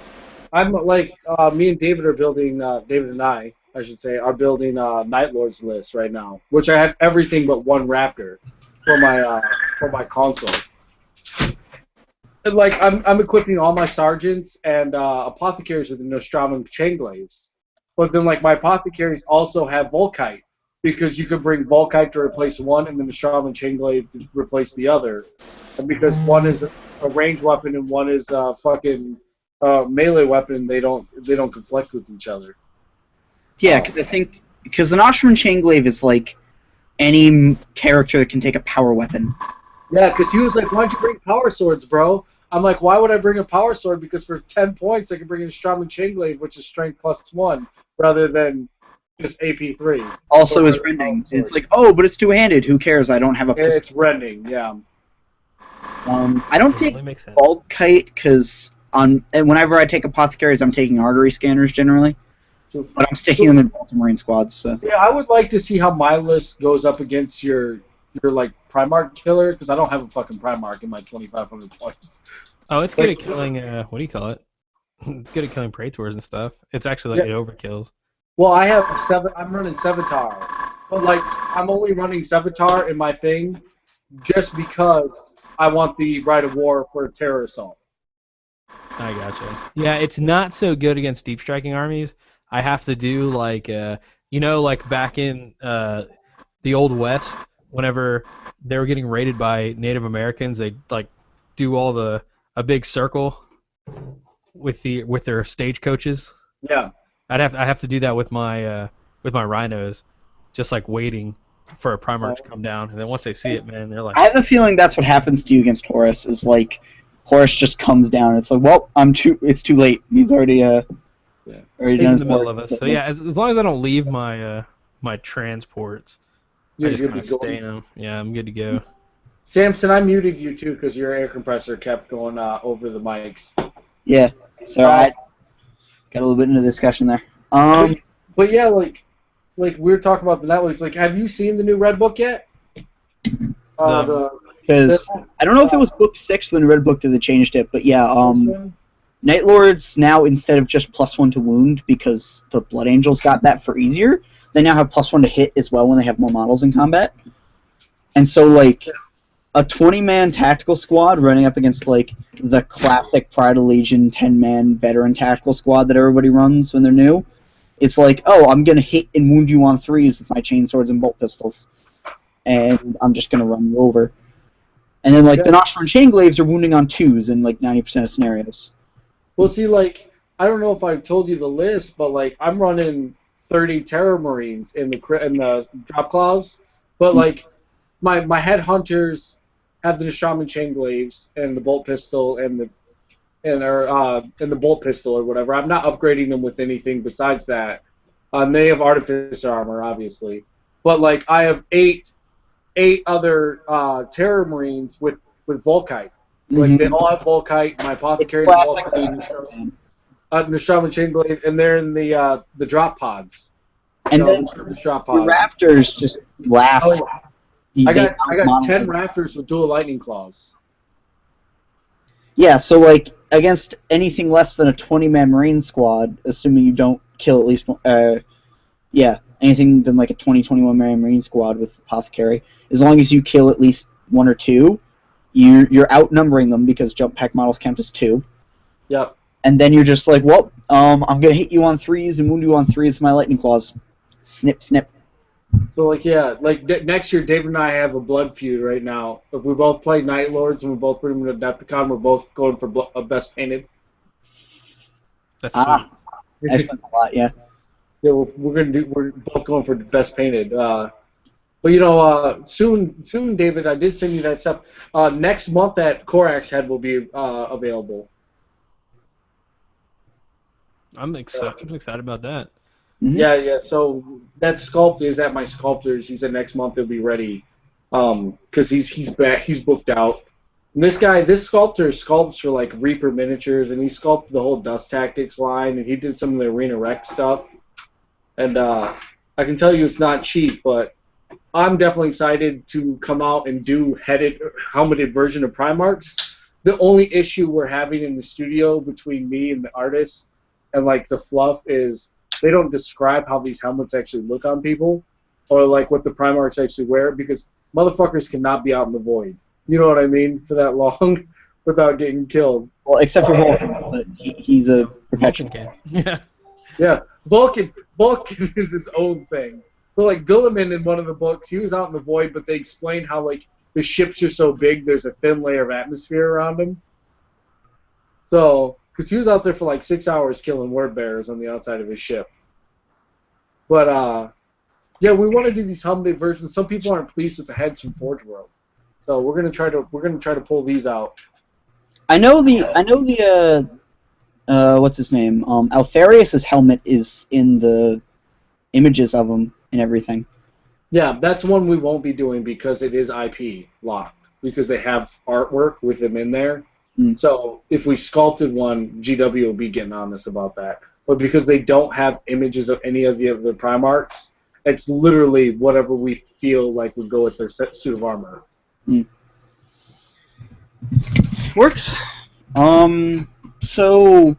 I'm like me and David are building. David and I should say, are building Night Lords list right now, which I have everything but one Raptor for my console. And like I'm equipping all my sergeants and apothecaries with the Nostromo Chainglaves, but then like my apothecaries also have Volkite, because you could bring Volkite to replace one and then Nostromo Chainglaive to replace the other, and because one is a ranged weapon and one is a fucking melee weapon, they don't conflict with each other. Yeah, because the Nostromo Chainglaive is like any character that can take a power weapon. Yeah, because he was like, "Why'd you bring power swords, bro?" I'm like, "Why would I bring a power sword? Because for 10 points, I can bring in Nostromo Chainglaive, which is strength +1, rather than just AP3. Also is rending. It's like, oh, but it's two-handed. Who cares? I don't have a pistol. It's rending, yeah. I don't take That makes sense. Bulkite because whenever I take apothecaries, I'm taking artery scanners generally. But I'm sticking them in Baltimore squads. So. Yeah, I would like to see how my list goes up against your like Primarch killer, because I don't have a fucking Primarch in my 2,500 points. Oh, it's good at killing. What do you call it? It's good at killing Praetors and stuff. It's actually like it overkills. Well, I have 7. I'm running Sevatar, but like I'm only running Sevatar in my thing just because I want the right of war for terror assault. I gotcha. Yeah, it's not so good against deep striking armies. I have to do like like back in the Old West, whenever they were getting raided by Native Americans, they'd like do a big circle with their stagecoaches. Yeah. I have to do that with my rhinos, just like waiting for a Primarch to come down, and then once they see it, man, they're like. I have a feeling that's what happens to you against Horus. Is like Horus just comes down. And it's like, well, it's too late. He's already already done in his the middle work. of us. So yeah, as long as I don't leave my my transports, You're I just good kind to of go. stay in them. Yeah, I'm good to go. Samson, I muted you too because your air compressor kept going over the mics. Yeah. So I got a little bit into the discussion there. But yeah, like we were talking about the networks. Like, have you seen the new Red Book yet? Because I don't know if it was book 6 or the Red Book that they changed it, but yeah, Night Lords now, instead of just +1 to wound, because the Blood Angels got that for easier, they now have +1 to hit as well when they have more models in combat. And so, like, a 20-man tactical squad running up against, like, the classic Pride of Legion 10-man veteran tactical squad that everybody runs when they're new, it's like, oh, I'm going to hit and wound you on 3s with my chainswords and bolt pistols. And I'm just going to run you over. And then, like, the Nostromo Chainglaves are wounding on 2s in, like, 90% of scenarios. Well, see, like, I don't know if I've told you the list, but, like, I'm running 30 Terror Marines in the drop claws, but, like, my headhunters have the Nostromo Chainglaves and the bolt pistol and the bolt pistol or whatever. I'm not upgrading them with anything besides that. They have Artificer armor, obviously, but, like, I have eight other Terror Marines with Volkite. Like, they all have Volkite. My apothecary has Volkite. Nostromo Chainglaive, and they're in the drop pods. And then the drop the pods. Raptors just laugh. Oh, I got They 10 Raptors with dual lightning claws. Yeah, so like against anything less than a 20-man Marine squad, assuming you don't kill at least anything than like a 21-man Marine squad with Apothecary, as long as you kill at least one or two, you're outnumbering them because jump pack models count as 2. Yep. And then you're just like, well, I'm gonna hit you on 3s and wound you on 3s with my lightning claws. Snip, snip. So like next year, David and I have a blood feud right now. If we both play Night Lords and we both put them in Adepticon, we're both going for best painted. That's sweet. I spent a lot, yeah. Yeah, we're both going for best painted. But you know, soon, David, I did send you that stuff. Next month, that Korax head will be available. I'm excited about that. Mm-hmm. Yeah. So that sculpt is at my sculptor's. He said next month it'll be ready, because he's back. He's booked out. And this sculptor sculpts for like Reaper miniatures, and he sculpted the whole Dust Tactics line, and he did some of the Arena Rec stuff. And I can tell you it's not cheap, but I'm definitely excited to come out and do helmeted version of Primarchs. The only issue we're having in the studio between me and the artist and like the fluff is they don't describe how these helmets actually look on people, or like what the Primarchs actually wear, because motherfuckers cannot be out in the void. You know what I mean? For that long without getting killed. Well, except for Vulcan, but he's a perpetual. Yeah. Yeah, Vulcan is his own thing. But like Guilliman in one of the books, he was out in the void, but they explained how like the ships are so big, there's a thin layer of atmosphere around him. So, because he was out there for like 6 hours killing word bearers on the outside of his ship. But yeah, we want to do these helmeted versions. Some people aren't pleased with the heads from Forge World, so we're gonna try to pull these out. I know the what's his name? Alfarius's helmet is in the images of him and everything. Yeah, that's one we won't be doing because it is IP locked, because they have artwork with them in there. Mm. So if we sculpted one, GW will be getting on this about that. But because they don't have images of any of the other Primarchs, it's literally whatever we feel like would go with their suit of armor. Mm. Works. So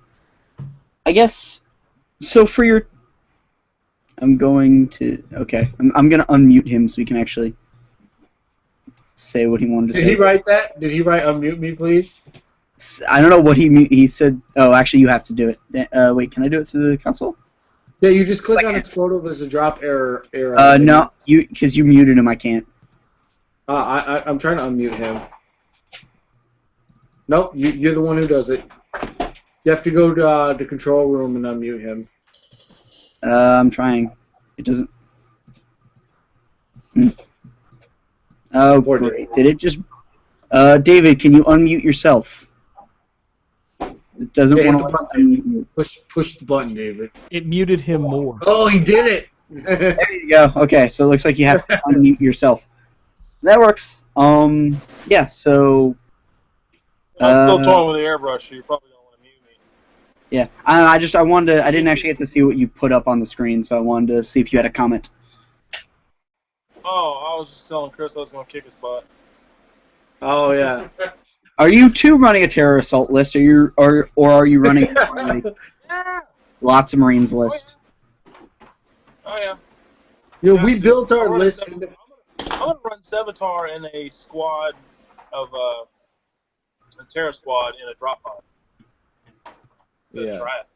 I guess for your I'm going to I'm gonna unmute him so we can actually say what he wanted to say. Did he write that? Did he write unmute me, please? I don't know what he said. Oh, actually, you have to do it. Wait, can I do it through the console? Yeah, you just click on his photo. There's a drop error. No, because you muted him. I can't. I'm trying to unmute him. Nope, you're the one who does it. You have to go to the control room and unmute him. I'm trying. It doesn't. Oh, great. Did it just... David, can you unmute yourself? It doesn't want to unmute you. Push the button, David. It muted him more. Oh, he did it! There you go. Okay, so it looks like you have to unmute yourself. That works. Yeah, so... I'm still toying with the airbrush, so you probably don't want to mute me. Yeah, I wanted to... I didn't actually get to see what you put up on the screen, so I wanted to see if you had a comment. Oh, I was just telling Chris I was going to kick his butt. Oh, yeah. Are you too running a terror assault list, or are you running like, lots of Marines list? Oh, yeah. You know, we built our list... I'm going to run Sevatar in a squad of... a terror squad in a drop pod. Yeah. Try it.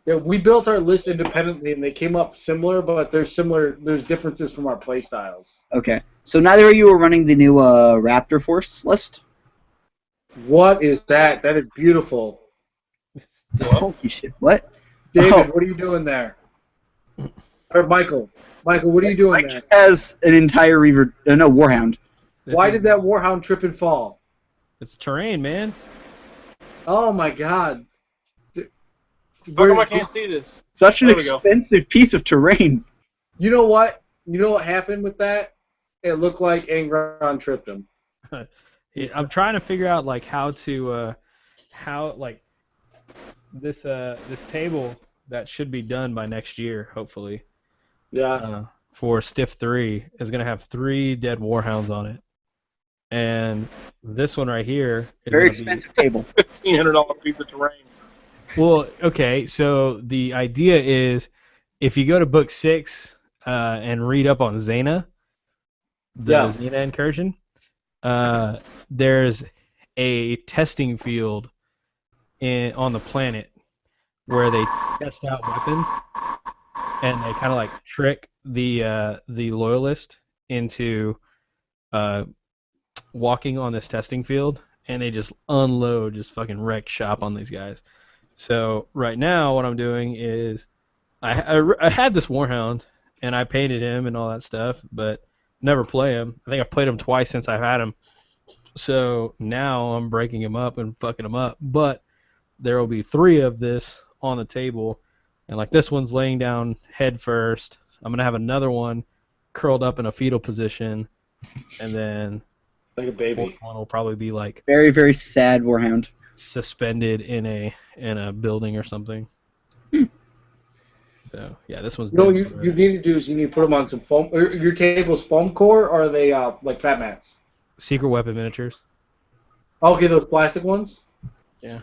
Yeah, we built our list independently, and they came up similar, but there's differences from our playstyles. Okay, so neither of you are running the new Raptor Force list? What is that? That is beautiful. Holy shit, what? David, Oh. what are you doing there? Or Michael, what are you doing Mike there? just has an entire Warhound. Why did that Warhound trip and fall? It's terrain, man. Oh my God. How come I can't see this? Such an There we go. expensive piece of terrain. You know what? You know what happened with that? It looked like Angron tripped him. I'm trying to figure out like how this table that should be done by next year, hopefully. Yeah. For Stiff 3 is gonna have 3 dead warhounds on it. And this one right here is Very gonna expensive table. $1,500 piece of terrain. Well, okay, so the idea is if you go to book 6 and read up on Xena, the Yeah. Xena incursion, there's a testing field on the planet where they test out weapons and they kind of like trick the loyalist into walking on this testing field, and they just unload, just fucking wreck shop on these guys. So right now, what I'm doing is I had this Warhound, and I painted him and all that stuff, but never play him. I think I've played him twice since I've had him. So now I'm breaking him up and fucking him up. But there will be 3 of this on the table, and like this one's laying down head first. I'm gonna have another one curled up in a fetal position, and then Like a the baby. 4th one will probably be like Very, very sad Warhound. suspended in a building or something. So yeah, this one's You know, dead. you need to do is you need to put them on some foam. Your table's foam core, or are they like fat mats? Secret weapon miniatures. Okay, those plastic ones. Yeah.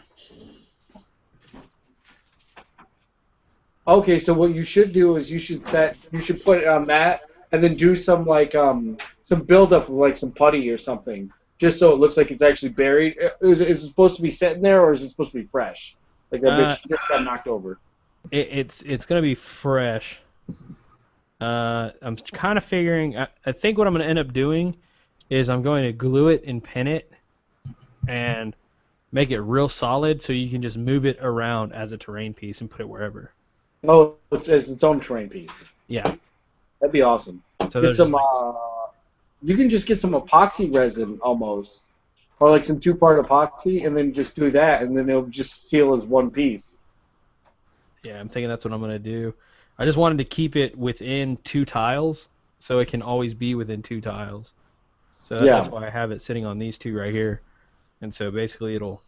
Okay, so what you should do is you should put it on that, and then do some like some buildup of like some putty or something, just so it looks like it's actually buried. Is it supposed to be sitting there, or is it supposed to be fresh? Like that bitch just got knocked over. It's gonna be fresh. I'm kind of figuring. I think what I'm gonna end up doing is I'm going to glue it and pin it, and make it real solid so you can just move it around as a terrain piece and put it wherever. Oh, it's its own terrain piece. Yeah. That'd be awesome. So Get there's some. just You can just get some epoxy resin almost, or like some 2-part epoxy, and then just do that, and then it'll just feel as one piece. yeah, I'm thinking that's what I'm gonna do. I just wanted to keep it within 2 tiles, so it can always be within 2 tiles. So that's why I have it sitting on these 2 right here. And so basically it'll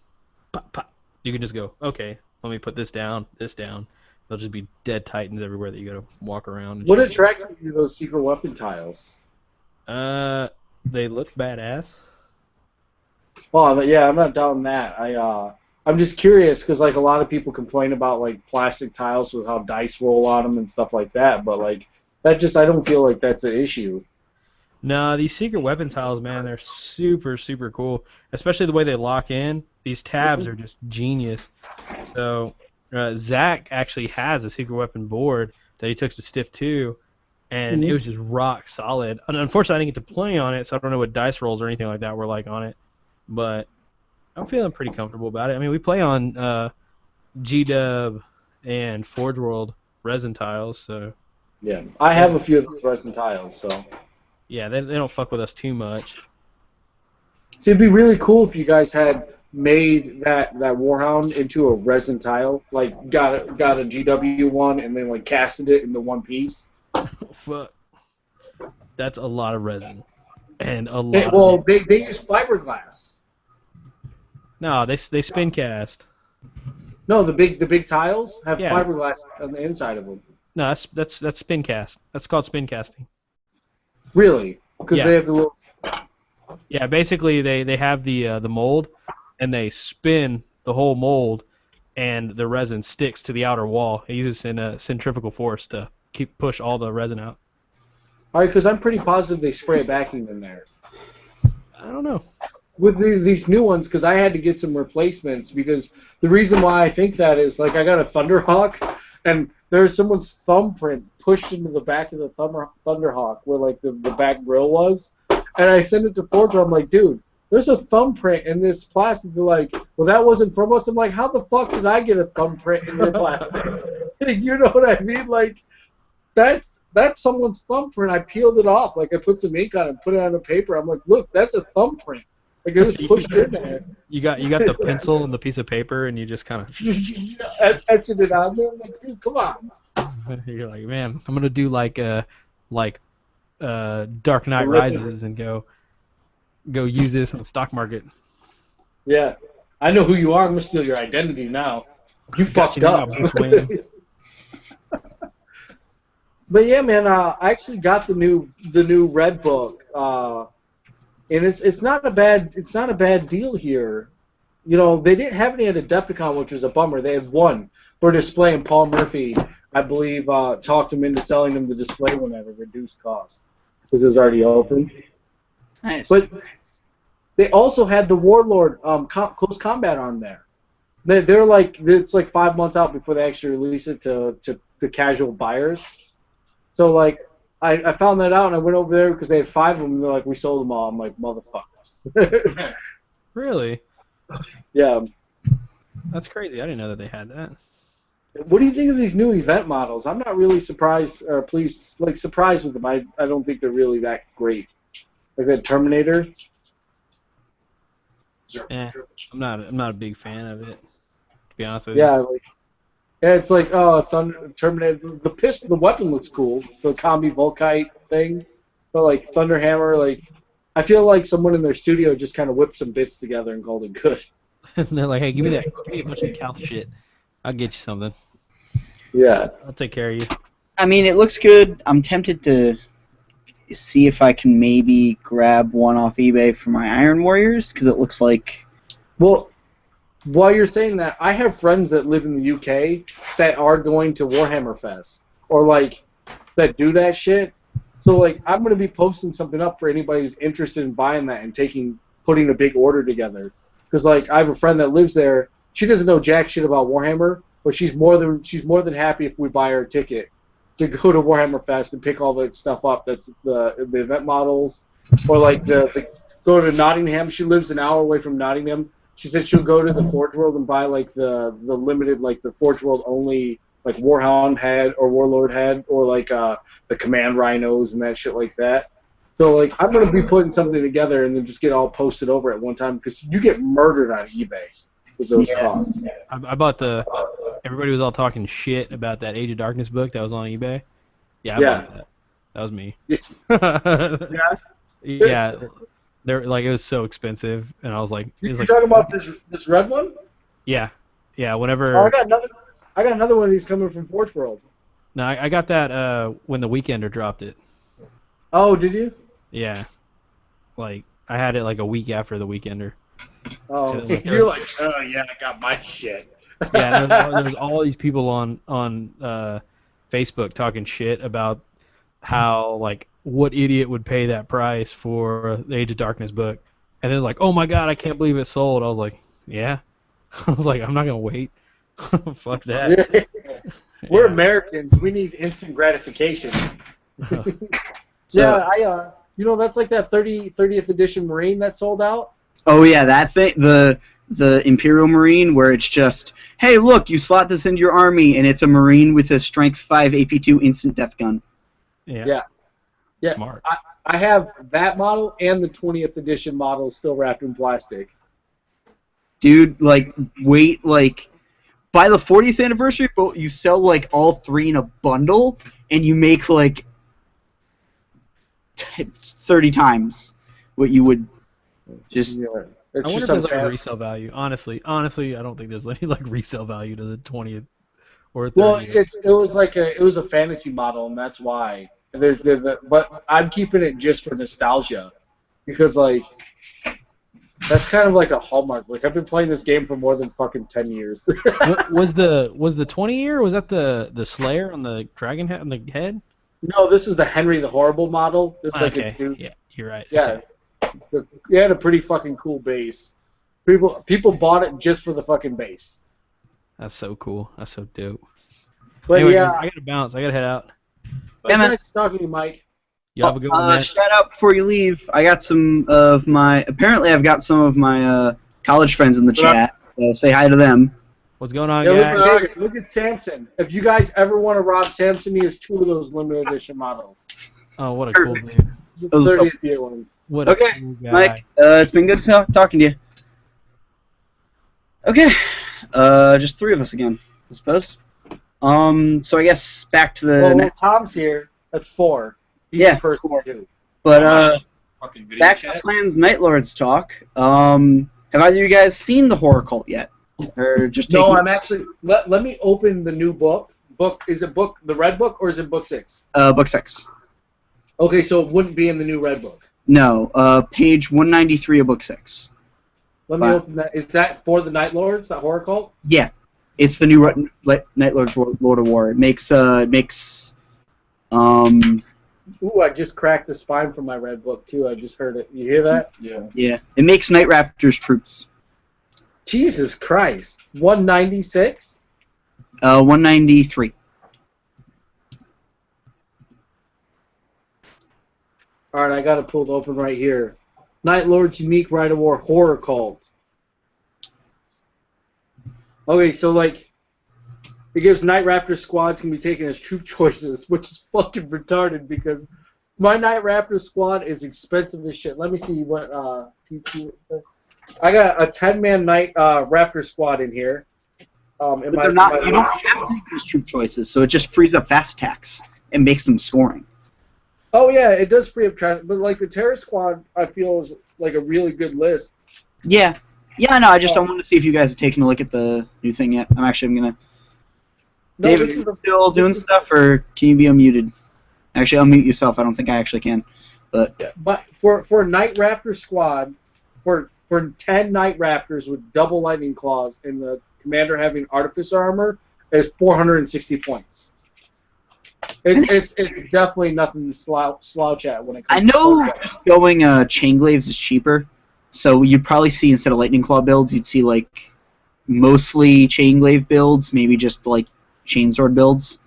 pop, pop. You can just go, okay, let me put this down. They'll just be dead titans everywhere that you gotta walk around. And What shit. attracted you to those secret weapon tiles? They look badass. Well, yeah, I'm not doubting that. I'm just curious because like a lot of people complain about like plastic tiles with how dice roll on them and stuff like that, but like that just I don't feel like that's an issue. No, these secret weapon tiles, man, they're super, super cool. Especially the way they lock in. These tabs are just genius. So, Zach actually has a secret weapon board that he took to Stiff 2, and it was just rock solid. And unfortunately, I didn't get to play on it, so I don't know what dice rolls or anything like that were like on it. But I'm feeling pretty comfortable about it. I mean, we play on G-Dub and Forge World resin tiles, so... Yeah, I have a few of those resin tiles, so... Yeah, they don't fuck with us too much. See, it'd be really cool if you guys had made that Warhound into a resin tile, like got a GW one and then like casted it into one piece. Fuck. That's a lot of resin. And a lot Well, they use fiberglass. No, they spin cast. No, the big tiles have Yeah. fiberglass on the inside of them. No, that's spin cast. That's called spin casting. Really? Because Yeah. they have the little... Yeah, basically they have the mold, and they spin the whole mold, and the resin sticks to the outer wall. It uses centrifugal force to push all the resin out. All right, because I'm pretty positive they spray a backing in there. I don't know. With these new ones, because I had to get some replacements, because the reason why I think that is, like, I got a Thunderhawk, and there's someone's thumbprint pushed into the back of the Thunderhawk where, like, the back grill was, and I sent it to Forger. I'm like, dude, there's a thumbprint in this plastic. They're like, well, that wasn't from us. I'm like, how the fuck did I get a thumbprint in your plastic? You know what I mean? Like, that's someone's thumbprint. I peeled it off. Like, I put some ink on it, put it on a paper. I'm like, look, that's a thumbprint. Like, it was pushed in there. You got the pencil and the piece of paper, and you just kind of Etching it on there. I'm like, dude, come on. you're like, man, I'm gonna do like Dark Knight Rises and go use this in the stock market. Yeah. I know who you are. I'm going to steal your identity now. You fucked up. Bruce Wayne. But yeah, man, I actually got the new Red book. and it's not a bad deal here. You know, they didn't have any at Adepticon, which was a bummer. They had one for display, and Paul Murphy, I believe, talked him into selling them the display one at a reduced cost because it was already open. Nice. But they also had the Warlord Close Combat on there. They're like, it's like 5 months out before they actually release it to casual buyers. So like, I found that out and I went over there because they had 5 of them and they're like, we sold them all. I'm like, motherfuckers. Really? Yeah. That's crazy. I didn't know that they had that. What do you think of these new event models? I'm not really surprised or surprised with them. I don't think they're really that great. Like that Terminator. I'm not a big fan of it, to be honest with you. Yeah, it's like Terminator. The weapon looks cool. The combi Volkite thing, but like Thunderhammer, like I feel like someone in their studio just kind of whipped some bits together and called it good. And they're like, hey, give me a bunch of Cal shit. I'll get you something. Yeah. I'll take care of you. I mean, it looks good. I'm tempted to see if I can maybe grab one off eBay for my Iron Warriors, because it looks like... Well, while you're saying that, I have friends that live in the UK that are going to Warhammer Fest, or like, that do that shit. So like, I'm going to be posting something up for anybody who's interested in buying that and putting a big order together. Because like, I have a friend that lives there. She doesn't know jack shit about Warhammer, but she's more than happy if we buy her a ticket to go to Warhammer Fest and pick all that stuff up. That's the event models, or like go to Nottingham. She lives an hour away from Nottingham. She said she'll go to the Forge World and buy like the limited, like the Forge World only, like Warhound head or Warlord head, or like the Command Rhinos and that shit like that. So like, I'm gonna be putting something together and then just get all posted over at one time, because you get murdered on eBay with those costs. I bought everybody was all talking shit about that Age of Darkness book that was on eBay. Yeah, I bought that. That was me. Yeah. Yeah. They're like, it was so expensive, and I was like, You're talking about this red one? Yeah. Whenever. Oh, I got another one of these coming from Forge World. No, I got that when the Weekender dropped it. Oh, did you? Yeah. Like, I had it like a week after the Weekender. Oh, Like, you're like, oh yeah, I got my shit. Yeah, there was all these people on Facebook talking shit about how, like, what idiot would pay that price for the Age of Darkness book, and they're like, oh my god, I can't believe it sold. I was like, yeah. I was like, I'm not gonna wait. Fuck that. We're Americans. We need instant gratification. Yeah, that's like that 30th edition Marine that sold out. Oh yeah, that thing, the Imperial Marine, where it's just, hey, look, you slot this into your army, and it's a Marine with a Strength 5 AP2 instant death gun. Yeah. Smart. I have that model and the 20th edition model still wrapped in plastic. Dude, like, wait, like, by the 40th anniversary, you sell, like, all 3 in a bundle, and you make, like, 30 times what you would just... Yeah. I wonder if there's like a resale value. Honestly, I don't think there's any like resale value to the 20th or 30th. Well, it was a fantasy model, and that's why. But I'm keeping it just for nostalgia, because like that's kind of like a hallmark. Like, I've been playing this game for more than fucking 10 years. was the 20 year? Was that the Slayer on the dragon head on the head? No, this is the Henry the Horrible model. It's like okay. Yeah, you're right. Yeah. Okay. It had a pretty fucking cool base. People bought it just for the fucking base. That's so cool. That's so dope. But anyway, yeah, guys, I gotta bounce. I gotta head out. Nice talking to you, Mike. Y'all have a good one, man. Shout out before you leave. I got apparently I've got some of my college friends in the chat. So say hi to them. What's going on, Yeah, guys? look at Samson. If you guys ever want to rob Samson, he has 2 of those limited edition models. Oh, what a cool dude. The Those are 30th year ones. What a Okay, cool guy. Mike, it's been good talking to you. Okay, just 3 of us again, I suppose. So I guess back to the... Well, Tom's here. That's 4. He's Yeah, the first one, too. But, back to the Plans Night Lords talk. Have either of you guys seen the Horror Cult yet? Or just No, taking... I'm actually... Let me open the new book. Is it the red book, or is it book 6? Book 6. Okay, so it wouldn't be in the new red book. No, page 193 of book 6. Let me Wow. open that. Is that for the Night Lords, that horror cult? Yeah, it's the new Night Lords Lord of War. It makes Ooh, I just cracked the spine from my red book too. I just heard it. You hear that? yeah, it makes Night Raptors troops. Jesus Christ. 196? 193. Alright, I got it pulled open right here. Night Lord's Unique Rite of War Horror Cult. Okay, so like, it gives Night Raptor squads can be taken as troop choices, which is fucking retarded because my Night Raptor squad is expensive as shit. Let me see what I got a 10-man Night Raptor squad in here. But they're not. You don't have to make those troop choices, so it just frees up fast attacks and makes them scoring. Oh yeah, it does free up traffic, but like the Terror Squad, I feel is like a really good list. Yeah, no, I just want to see if you guys have taken a look at the new thing yet. I'm gonna. No, David, are you still doing stuff, or can you be unmuted? Actually, unmute yourself. I don't think I actually can, but. But for Night Raptor squad, for 10 Night Raptors with double lightning claws and the commander having artificer armor, is 460 points. It's definitely nothing to slouch at when it comes. I know just going chain glaives is cheaper, so you'd probably see instead of lightning claw builds, you'd see like mostly chain glaive builds, maybe just like chainsword builds.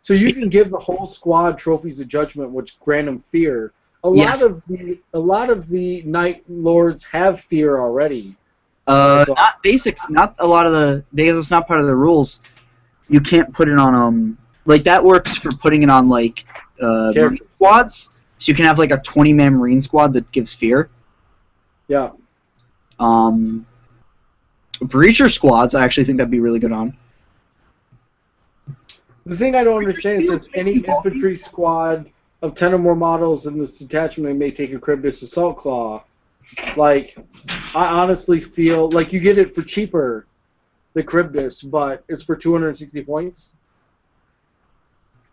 So you can give the whole squad trophies of judgment, which grant them fear. A lot of the Night Lords have fear already. Not basics, not a lot of the, because it's not part of the rules. You can't put it on like that works for putting it on like marine squads. So you can have like a 20-man marine squad that gives fear. Yeah. Breacher squads, I actually think that'd be really good on. The thing I don't understand is says any infantry squad of 10 or more models in this detachment may take a Cryptus Assault Claw. Like, I honestly feel like you get it for cheaper, the Cryptus, but it's for 260 points.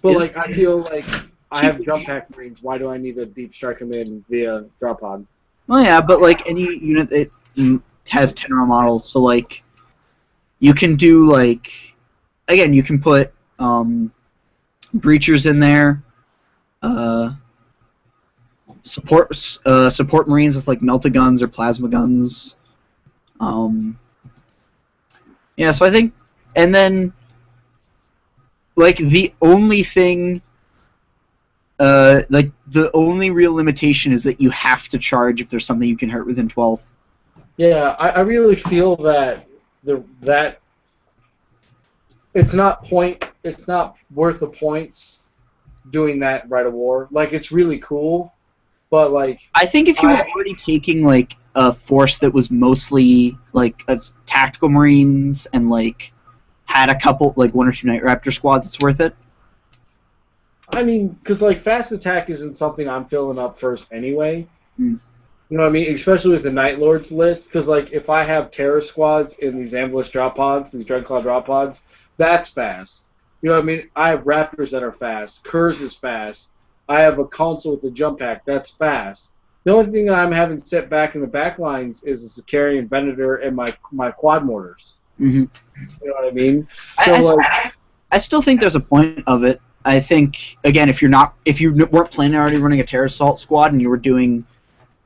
But like, I feel like I have jump pack marines. Why do I need a deep strike command via drop pod? Well, yeah, but like any unit that has 10 or more models, so like you can do like, again, you can put breachers in there, support marines with like melta guns or plasma guns. Yeah, so I think, and then like the only thing, like the only real limitation is that you have to charge if there's something you can hurt within 12. Yeah, I really feel that that it's not worth the points doing that Rite of War. Like, it's really cool, but like, I think if you were already taking like a force that was mostly like tactical marines and like had a couple like 1 or 2 Night Raptor squads, it's worth it. I mean, because like fast attack isn't something I'm filling up first anyway. Mm. You know what I mean? Especially with the Night Lords list, because like if I have terror squads in these ambush drop pods, these Dreadclaw drop pods, that's fast. You know what I mean? I have Raptors that are fast. Curse is fast. I have a console with a jump pack. That's fast. The only thing I'm having set back in the back lines is the Sicarian Venator and my quad mortars. Mm-hmm. You know what I mean? So, I still think there's a point of it. I think, again, if you weren't planning on already running a terror assault squad and you were doing,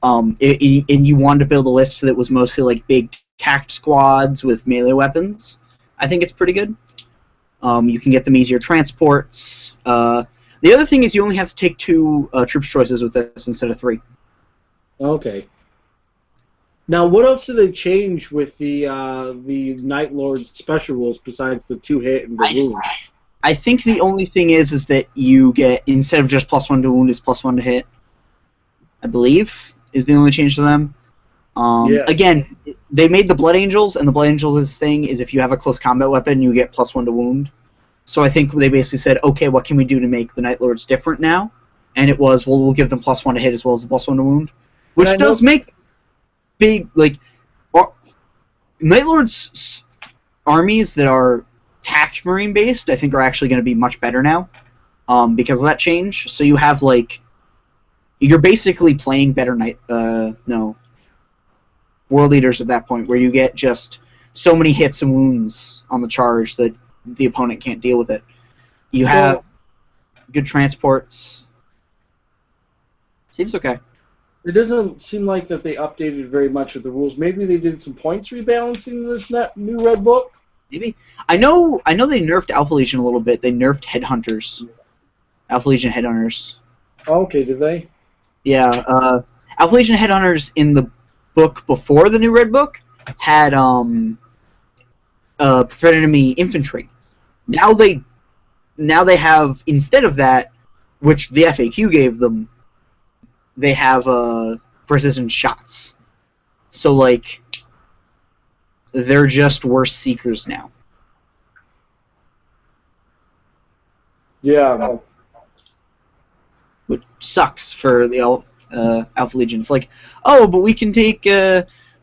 and you wanted to build a list that was mostly like big tact squads with melee weapons, I think it's pretty good. You can get them easier transports. The other thing is you only have to take 2 troops choices with this instead of 3. Okay. Now, what else do they change with the Night Lord special rules besides the 2-hit and the wound? I think the only thing is that you get, instead of just +1 to wound, is +1 to hit. I believe is the only change to them. Again, they made the Blood Angels, and the Blood Angels' thing is if you have a close combat weapon, you get +1 to wound. So I think they basically said, okay, what can we do to make the Night Lords different now? And it was, well, we'll give them +1 to hit as well as the +1 to wound, which does make big, like, Night Lords armies that are tact marine based, I think, are actually going to be much better now, because of that change. So you have like you're basically playing better World Eaters at that point, where you get just so many hits and wounds on the charge that the opponent can't deal with it. You have good transports. Seems okay. It doesn't seem like that they updated very much with the rules. Maybe they did some points rebalancing in this new Red Book. Maybe. I know they nerfed Alpha Legion a little bit. They nerfed Headhunters. Alpha Legion Headhunters. Okay, did they? Yeah, Alpha Legion Headhunters in the book before the new Red Book had preferred enemy infantry. Now they have, instead of that, which the FAQ gave them, they have precision shots. So like they're just worse seekers now. Yeah. Which sucks for the Alpha Legion. It's like, oh, but we can take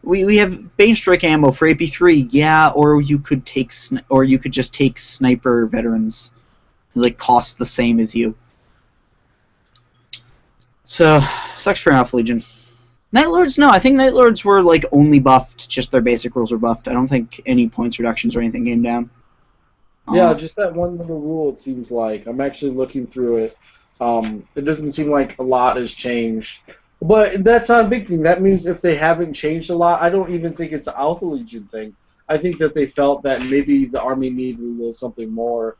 we have Bane Strike ammo for AP3. Yeah, or you could just take sniper veterans. It, like, cost the same as you. So sucks for Alpha Legion. Night Lords, no, I think Night Lords were like only buffed. Just their basic rules were buffed. I don't think any points reductions or anything came down. Yeah, just that one little rule. It seems like I'm actually looking through it. It doesn't seem like a lot has changed. But that's not a big thing. That means if they haven't changed a lot, I don't even think it's an Alpha Legion thing. I think that they felt that maybe the army needed a little something more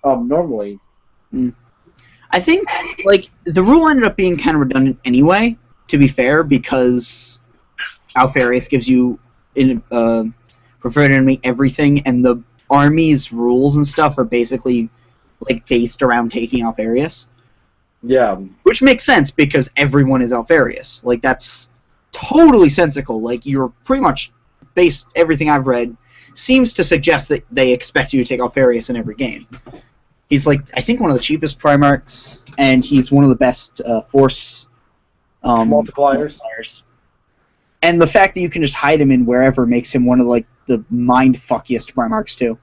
normally. I think like the rule ended up being kind of redundant anyway, to be fair, because Alpharius gives you in preferred enemy everything, and the army's rules and stuff are basically like based around taking Alpharius. Yeah. Which makes sense because everyone is Alpharius. Like, that's totally sensical. Like, you're pretty much based, everything I've read seems to suggest that they expect you to take Alpharius in every game. He's, like, I think one of the cheapest Primarchs, and he's one of the best force multipliers. And the fact that you can just hide him in wherever makes him one of, like, the mind-fuckiest Primarchs, too.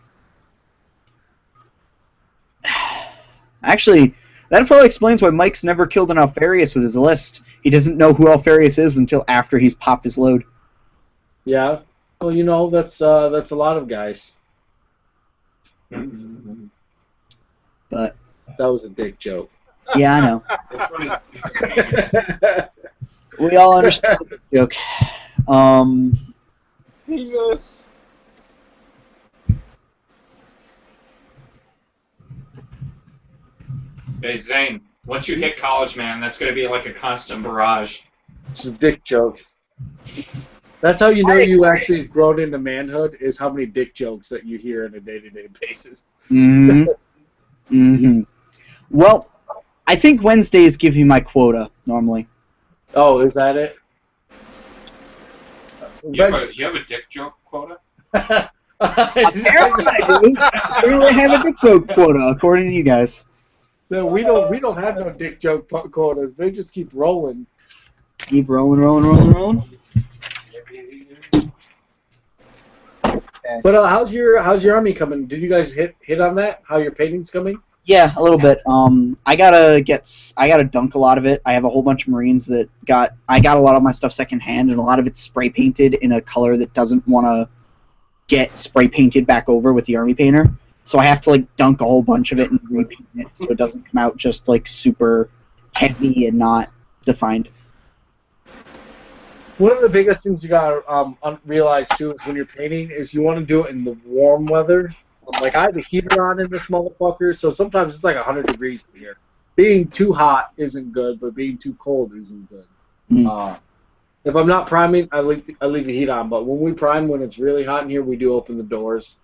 Actually, that probably explains why Mike's never killed an Alpharius with his list. He doesn't know who Alpharius is until after he's popped his load. Yeah. Well, you know, that's a lot of guys. But that was a dick joke. Yeah, I know. We all understand the joke. Yes. Hey, Zane, once you hit college, man, that's going to be like a constant barrage. Just dick jokes. That's how you know you actually grown into manhood, is how many dick jokes that you hear on a day-to-day basis. Well, I think Wednesdays give you my quota, normally. Oh, is that it? You have a dick joke quota? Apparently I do. I really have a dick joke quota, according to you guys. No, we don't have no dick joke quotas. They just keep rolling. Keep rolling. But how's your army coming? Did you guys hit on that? How your painting's coming? Yeah, a little bit. I gotta dunk a lot of it. I have a whole bunch of Marines I got a lot of my stuff secondhand, and a lot of it's spray painted in a color that doesn't want to get spray painted back over with the army painter. So I have to like dunk a whole bunch of it and repaint it so it doesn't come out just like super heavy and not defined. One of the biggest things you gotta realize too is when you're painting is you want to do it in the warm weather. Like I have a heater on in this motherfucker, so sometimes it's like 100 degrees in here. Being too hot isn't good, but being too cold isn't good. If I'm not priming, I leave the heat on. But when we prime, when it's really hot in here, we do open the doors,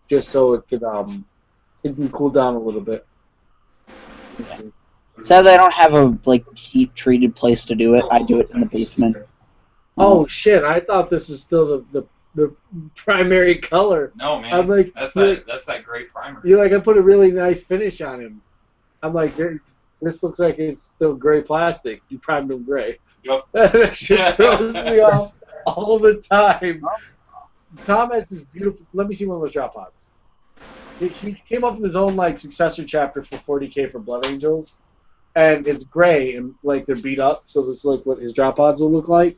just so it can cool down a little bit. Yeah. Sadly, I don't have a like heat treated place to do it. I do it in the basement. Oh shit! I thought this is still the primary color. No, man. I'm like, that's that great primer. You're like, I put a really nice finish on him. I'm like, this looks like it's still gray plastic. You primed him gray. Yep. That shit throws me off all the time. Tom has this beautiful. Let me see one of those drop pods. He came up with his own like successor chapter for 40K for Blood Angels, and it's gray, and like they're beat up, so this is like what his drop pods will look like.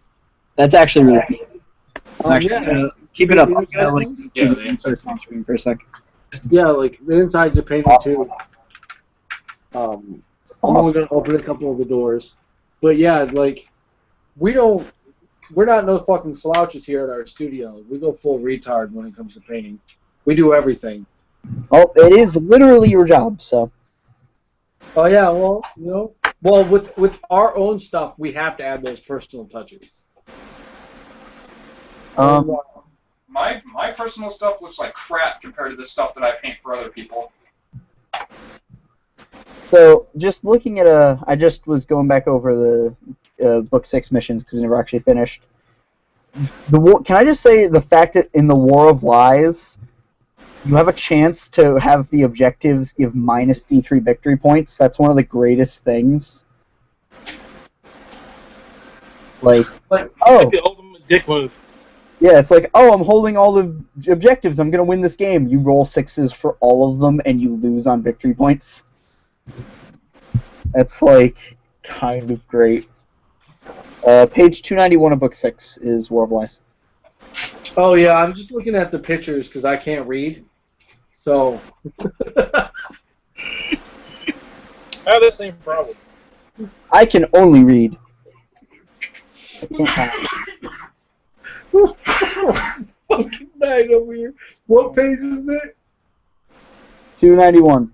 That's actually really cool. Actually, Yeah. keep it up. You I'll look at like things? Yeah, keep the it insert on screen for a sec. Yeah, like the insides are painted too. I'm only Awesome. gonna open a couple of the doors, but yeah, like we're not no fucking slouches here at our studio. We go full retard when it comes to painting. We do everything. Oh, it is literally your job, so. Oh yeah, well, well with our own stuff, we have to add those personal touches. My personal stuff looks like crap compared to the stuff that I paint for other people. So, just looking at I just was going back over the Book 6 missions because we never actually finished. Can I just say the fact that in the War of Lies, you have a chance to have the objectives give minus D3 victory points? That's one of the greatest things. Like Like the ultimate dick move. Yeah, it's like, oh, I'm holding all the objectives. I'm going to win this game. You roll 6s for all of them, and you lose on victory points. That's, like, kind of great. Page 291 of Book 6 is War of Lies. Oh yeah, I'm just looking at the pictures because I can't read. So. I have the same problem. I can only read. I can't Fucking night over here. What page is it? 291.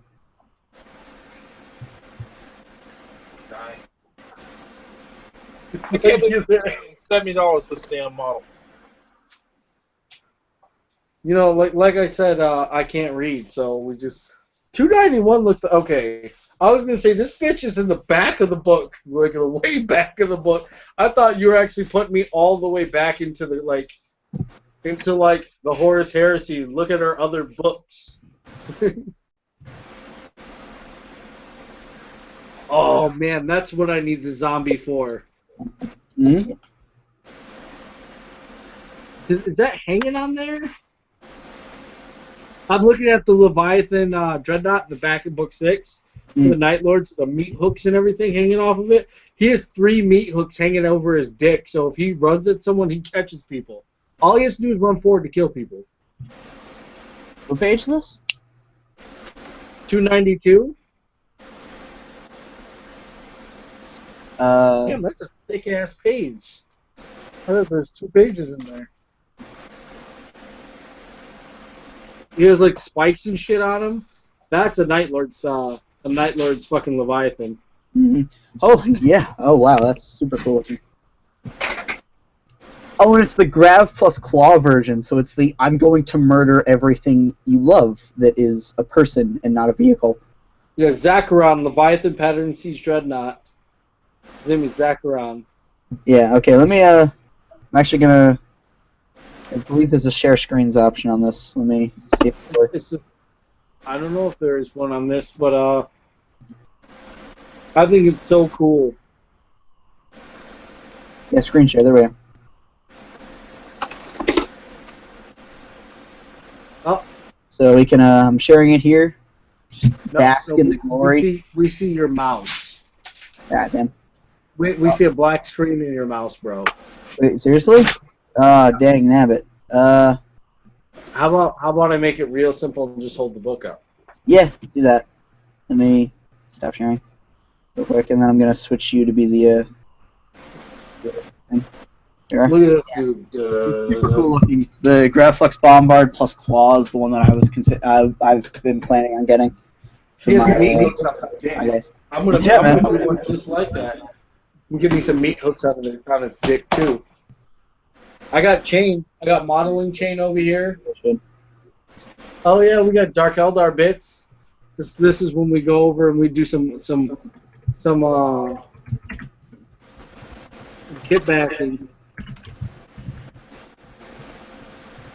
I can't believe you're paying $70 for this damn model. Like I said, I can't read, so we just 291 looks okay. I was gonna say this bitch is in the back of the book, like the way back of the book. I thought you were actually putting me all the way back into the the Horus Heresy. Look at our other books. Oh man, that's what I need the zombie for. Mm-hmm. Is that hanging on there? I'm looking at the Leviathan Dreadnought in the back of Book 6. The Night Lords, the meat hooks and everything hanging off of it. He has 3 meat hooks hanging over his dick, so if he runs at someone, he catches people. All he has to do is run forward to kill people. What page is this? 292? Uh, Damn, that's a thick-ass page. I thought there's 2 pages in there. He has, like, spikes and shit on him. That's a Night Lord's fucking Leviathan. mm-hmm. Oh, yeah. Oh, wow, that's super cool looking. Oh, and it's the Grav plus Claw version, so it's the I'm going to murder everything you love that is a person and not a vehicle. Yeah, Zacharon, Leviathan Pattern Siege Dreadnought. His name is Zacharon. Yeah, okay, let me, I'm actually gonna, I believe there's a share screens option on this. Let me see if it works. I don't know if there is one on this, but I think it's so cool. Yeah, screen share, there we go. Oh. So we can, I'm sharing it here. Just bask in the glory. We see your mouse. God damn. We see a black screen in your mouse, bro. Wait, seriously? Dang nabbit. How about I make it real simple and just hold the book up? Yeah, do that. Let me stop sharing real quick, and then I'm gonna switch you to be the thing. There. Look at this dude. Super cool looking. The Gravflex Bombard plus Claws, the one that I've been planning on getting. For He my, has meat hooks on his dick. guys. I'm gonna do one just like that. And give me some meat hooks on his dick too. I got chain. I got modeling chain over here. Oh yeah, we got Dark Eldar bits. This is when we go over and we do some kit bashing.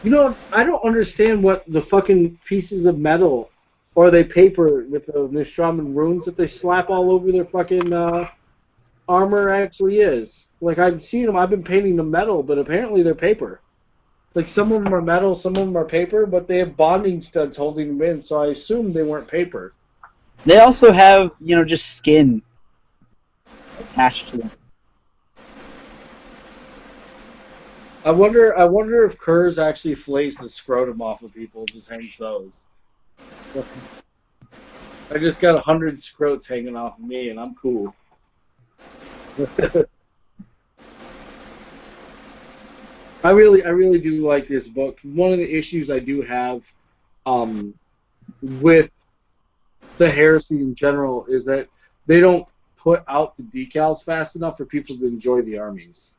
I don't understand what the fucking pieces of metal or they paper with the Nishraman runes that they slap all over their fucking armor actually is. Like, I've seen them, I've been painting the metal, but apparently they're paper. Like, some of them are metal, some of them are paper, but they have bonding studs holding them in, so I assume they weren't paper. They also have, just skin. attached to them. I wonder if Kurz actually flays the scrotum off of people, just hangs those. I just got 100 scrotes hanging off of me, and I'm cool. I really do like this book. One of the issues I do have with the heresy in general is that they don't put out the decals fast enough for people to enjoy the armies.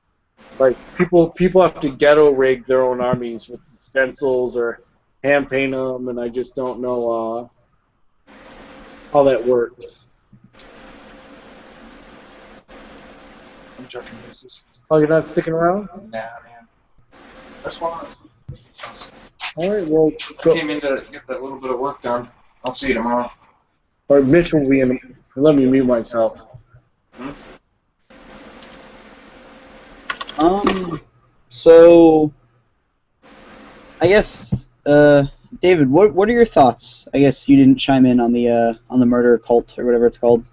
Like people have to ghetto rig their own armies with stencils or hand paint them, and I just don't know how that works. I'm joking. This. Oh, you're not sticking around? Nah, man. I just want to. All right, well, I came in to get that little bit of work done. I'll see you tomorrow. Or Mitch will be in. Let me mute myself. So, I guess, David, what are your thoughts? I guess you didn't chime in on the murder cult or whatever it's called.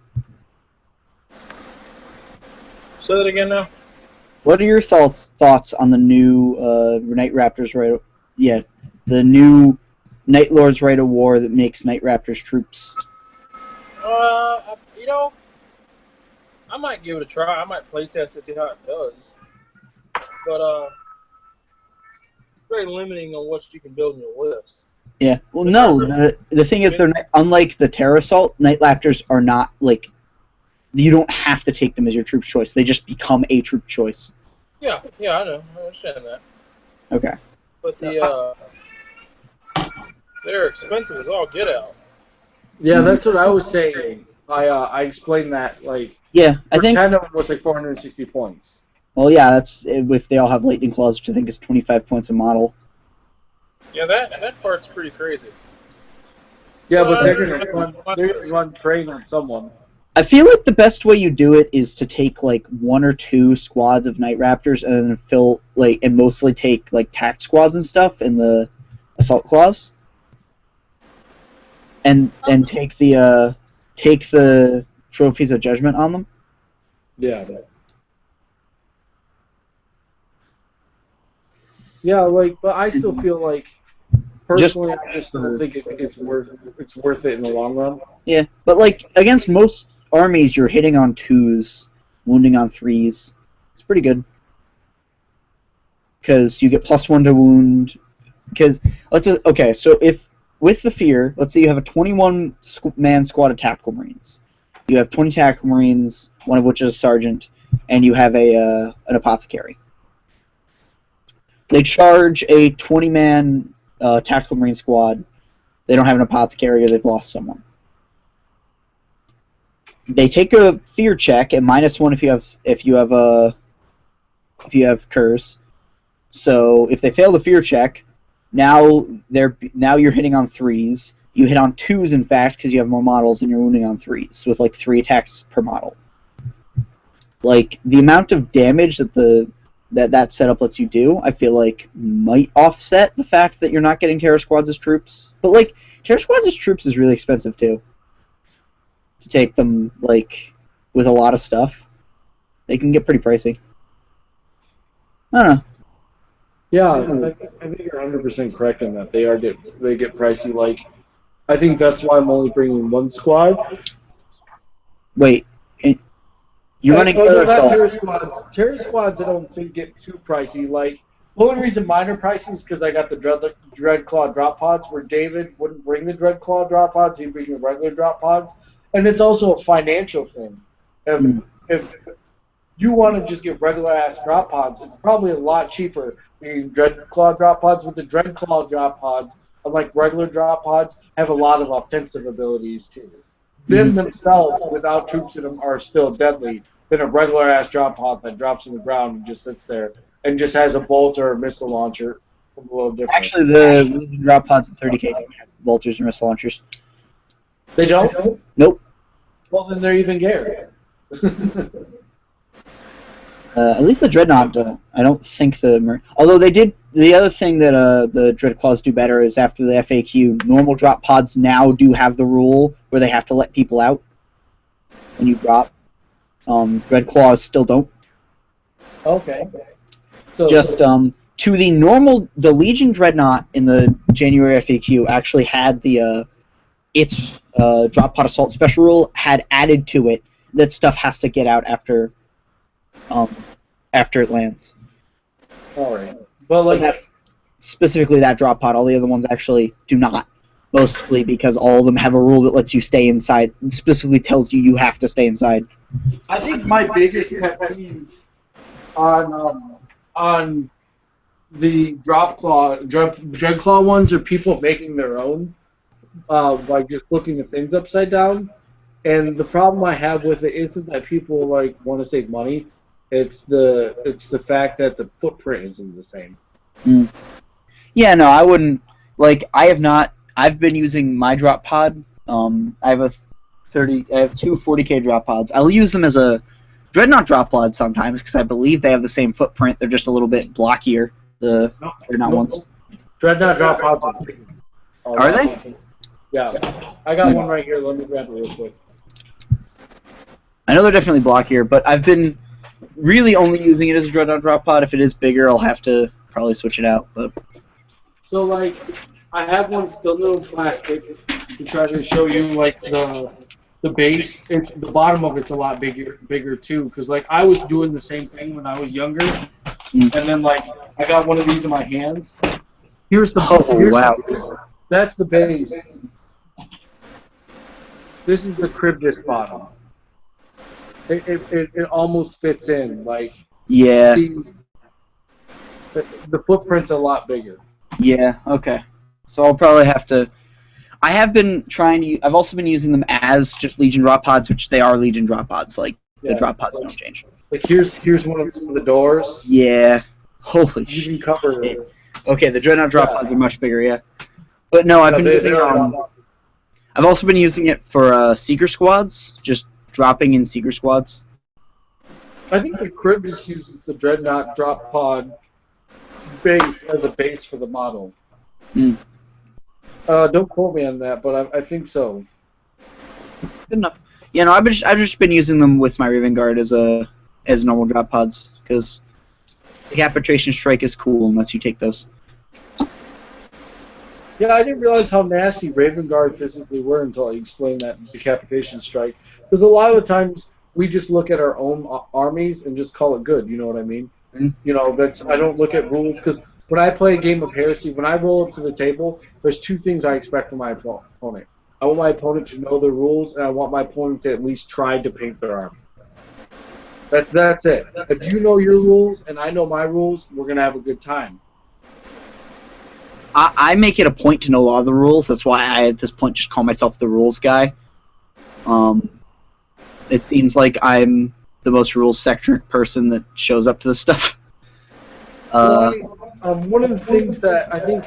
Say that again now. What are your thoughts on the new Night Raptors right? Yeah, the new Night Lords Right of War that makes Night Raptors troops. You know, I might give it a try. I might play test it, see how it does. But very limiting on what you can build in your list. Yeah. Well, no. The thing is, they're not, unlike the Terror Assault. Night Raptors are not like you don't have to take them as your troop choice. They just become a troop choice. Yeah, I know. I understand that. Okay. But they're expensive as all get out. Yeah, that's what I was saying. I explained that, like, yeah, I think 10 of them was like 460 points. Well, yeah, that's if they all have lightning claws, which I think is 25 points a model. Yeah, that part's pretty crazy. Yeah, but they're gonna run train on someone. I feel like the best way you do it is to take like 1 or 2 squads of Night Raptors and then and mostly take like tact squads and stuff in the assault claws, and take the trophies of judgment on them. Yeah. Yeah, like, but I still feel like personally, I just don't think it's worth it in the long run. Yeah, but like against most armies, you're hitting on 2s, wounding on 3s. It's pretty good because you get +1 to wound. Because so if with the fear, let's say you have a 21-man squad of tactical marines, you have 20 tactical marines, one of which is a sergeant, and you have an apothecary. They charge a 20-man tactical marine squad. They don't have an apothecary, or they've lost someone. They take a fear check at -1 if you have curse. So if they fail the fear check, now you're hitting on 3s. You hit on 2s, in fact, because you have more models, and you're wounding on 3s with like 3 attacks per model. Like the amount of damage that setup lets you do, I feel like might offset the fact that you're not getting Terror Squads as troops. But like Terror Squads as troops is really expensive too. To take them like with a lot of stuff, they can get pretty pricey. I don't know. Yeah, I think you're 100% correct in that. They get pricey. Like, I think that's why I'm only bringing 1 squad. Wait. You're running Terror Squads. Terror Squads, I don't think get too pricey. Like, the only reason mine are pricey is because I got the Dreadclaw drop pods, where David wouldn't bring the Dreadclaw drop pods; he'd bring the regular drop pods, and it's also a financial thing. If you want to just get regular ass drop pods, it's probably a lot cheaper than Dreadclaw drop pods. With the Dreadclaw drop pods, unlike regular drop pods, have a lot of offensive abilities too. Them themselves, without troops in them, are still deadly than a regular-ass drop pod that drops on the ground and just sits there and just has a bolt or a missile launcher. A little different. Actually, the drop pods at 30k don't have bolters or missile launchers. They don't? Nope. Well, then they're even geared. At least the Dreadnought don't. I don't think although they did. The other thing that the Dreadclaws do better is after the FAQ, normal drop pods now do have the rule where they have to let people out when you drop. Dread Claws still don't. Okay. So, Just to the Legion Dreadnought in the January FAQ actually had the its drop pod assault special rule had added to it that stuff has to get out after it lands. all right. But like, But that's specifically that drop pod. All the other ones actually do not. Mostly because all of them have a rule that lets you stay inside. Specifically tells you have to stay inside. I think my biggest pet peeve on the Dread Claw ones are people making their own, like just looking at things upside down. And the problem I have with it isn't that people like want to save money. It's the fact that the footprint isn't the same. Mm. Yeah, no, I wouldn't. Like, I have not. I've been using my drop pod. I have two 40k drop pods. I'll use them as a Dreadnought drop pod sometimes because I believe they have the same footprint. They're just a little bit blockier. The Dreadnought ones. Dreadnought drop pods are big. Are they? Yeah. I got one right here. Let me grab it real quick. I know they're definitely blockier, but I've been really only using it as a Dreadnought drop pod. If it is bigger, I'll have to probably switch it out. But so, like, I have one still in plastic to try to show you, like, the base. It's the bottom of it's a lot bigger too. Because, like, I was doing the same thing when I was younger, and then, like, I got one of these in my hands. Here's the wow. That's the base. This is the crib disc bottom. It almost fits in, like. Yeah. The footprint's a lot bigger. Yeah. Okay. So I'll probably have to. I have been trying to. I've also been using them as just Legion drop pods, which they are Legion drop pods. Like the drop pods don't change. Like here's one of the doors. Yeah. Holy shit. You can cover it. Okay, the Dreadnought drop pods are much bigger. Yeah. But no, I've been using. I've also been using it for Seeker squads, just dropping in Seeker squads. I think the crib just uses the Dreadnought drop pod base as a base for the model. Mm. Don't quote me on that, but I think so. Good enough. Yeah, no, I've just been using them with my Raven Guard as normal drop pods because Decapitation Strike is cool unless you take those. Yeah, I didn't realize how nasty Raven Guard physically were until I explained that Decapitation Strike. Because a lot of the times we just look at our own armies and just call it good. You know what I mean? Mm-hmm. You know, I don't look at rules because when I play a game of Heresy, when I roll up to the table, there's two things I expect from my opponent. I want my opponent to know the rules, and I want my opponent to at least try to paint their army. That's it. If you know your rules and I know my rules, we're gonna have a good time. I make it a point to know a lot of the rules. That's why I, at this point, just call myself the rules guy. It seems like I'm the most rules-centric person that shows up to this stuff. One of the things that I think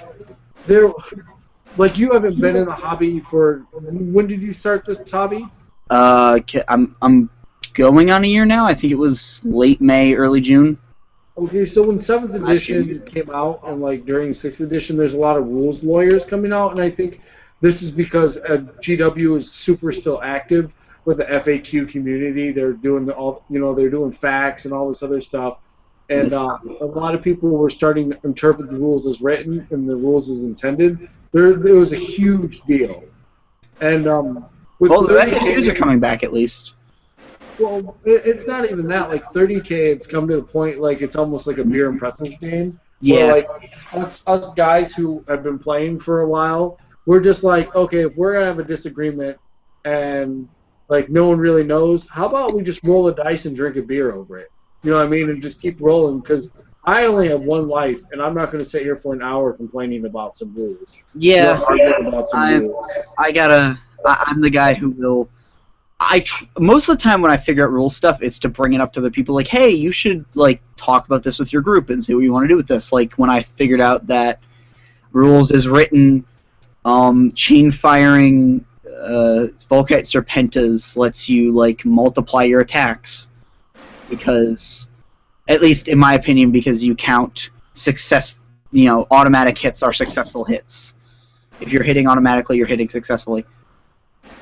like you haven't been in the hobby for. When did you start this hobby? I'm going on a year now. I think it was late May, early June. Okay, so when 7th edition came out, and like during 6th edition, there's a lot of rules lawyers coming out, and I think this is because GW is super still active with the FAQ community. They're doing they're doing facts and all this other stuff, and a lot of people were starting to interpret the rules as written and the rules as intended. There was a huge deal, and the FAQs are coming back at least. Well, it's not even that. Like 30K, it's come to the point like it's almost like a beer and pretzels game. Yeah. Where, like us guys who have been playing for a while, we're just like, okay, if we're gonna have a disagreement and like no one really knows, how about we just roll a dice and drink a beer over it? You know what I mean? And just keep rolling because I only have one life, and I'm not gonna sit here for an hour complaining about some rules. Yeah. About some rules. I'm the guy who will. Most of the time when I figure out rule stuff, it's to bring it up to the people. Like, hey, you should like talk about this with your group and see what you want to do with this. Like when I figured out that rules is written, chain firing, Volkite Serpentas lets you like multiply your attacks because, at least in my opinion, because you count success. Automatic hits are successful hits. If you're hitting automatically, you're hitting successfully.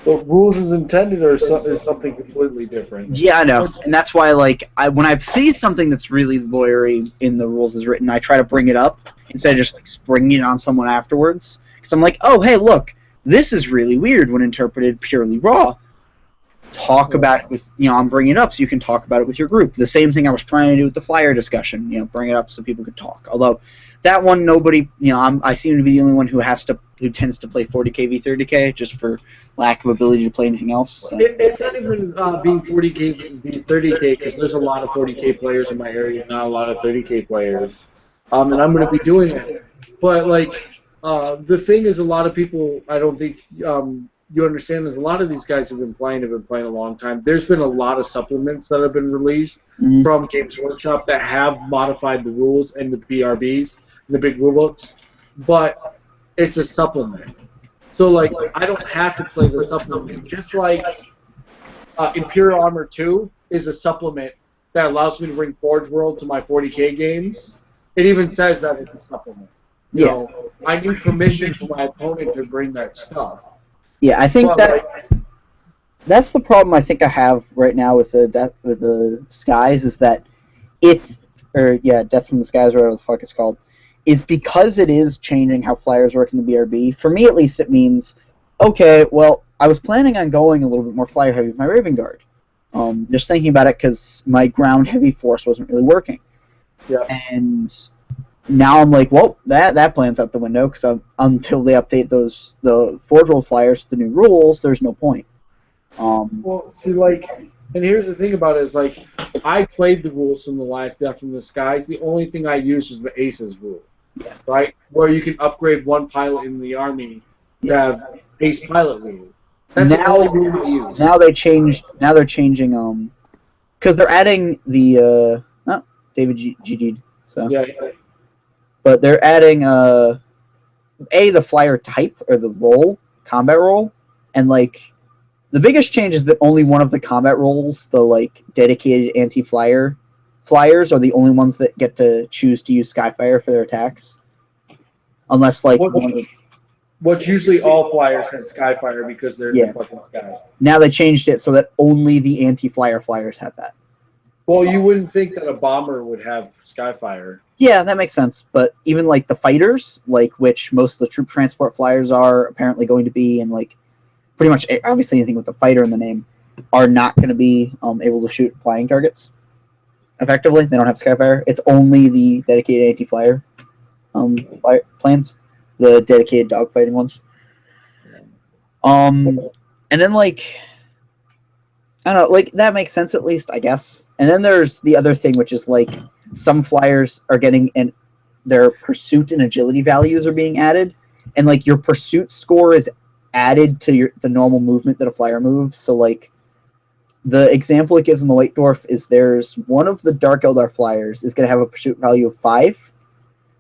But rules as intended is something completely different. Yeah, I know, and that's why when I see something that's really lawyery in the rules as written, I try to bring it up instead of just like springing it on someone afterwards. Because I'm like, oh hey, look, this is really weird when interpreted purely raw. Talk about it with I'm bringing it up so you can talk about it with your group. The same thing I was trying to do with the flyer discussion. Bring it up so people could talk. Although that one, nobody. I seem to be the only one who tends to play 40k v 30k just for lack of ability to play anything else. So. It's not even being 40k v 30k because there's a lot of 40k players in my area, not a lot of 30k players, and I'm going to be doing it. But the thing is, a lot of people, I don't think you understand, is a lot of these guys have been playing a long time. There's been a lot of supplements that have been released from Games Workshop that have modified the rules and the BRBs, the big rulebooks, but it's a supplement. So, I don't have to play the supplement. Just like Imperial Armor 2 is a supplement that allows me to bring Forge World to my 40k games. It even says that it's a supplement. I need permission from my opponent to bring that stuff. Yeah, I think that's the problem I think I have right now with the Skies is that Death from the Skies, or whatever the fuck it's called, is because it is changing how flyers work in the BRB. For me, at least, it means, okay, well, I was planning on going a little bit more flyer heavy with my Raven Guard. Just thinking about it because my ground heavy force wasn't really working. Yeah. And now I'm like, well, that plan's out the window because until they update the Forge World flyers to the new rules, there's no point. Well, see, and here's the thing about it is, I played the rules from the last Death from the Skies. The only thing I used was the Aces rule, right? Where you can upgrade one pilot in the army to have Ace pilot rule. That's the only rule I use. Now they're changing, because they're adding the, David GG'd, so. Yeah. But they're adding, the flyer type, or the role, combat role, and, the biggest change is that only one of the combat roles, the dedicated anti-flyer flyers, are the only ones that get to choose to use Skyfire for their attacks. Unless what's usually all flyers have Skyfire because they're in the fucking sky. Now they changed it so that only the anti-flyer flyers have that. Well, you wouldn't think that a bomber would have Skyfire. Yeah, that makes sense. But even the fighters, which most of the troop transport flyers are apparently going to be, and pretty much obviously anything with the fighter in the name, are not going to be able to shoot flying targets effectively. They don't have Skyfire. It's only the dedicated anti-flyer planes, the dedicated dogfighting ones. And then I don't know, that makes sense at least, I guess. And then there's the other thing, which is some flyers are getting their pursuit and agility values are being added, and your pursuit score is added to the normal movement that a flyer moves. So the example it gives in the White Dwarf is there's one of the Dark Eldar flyers is going to have a pursuit value of 5.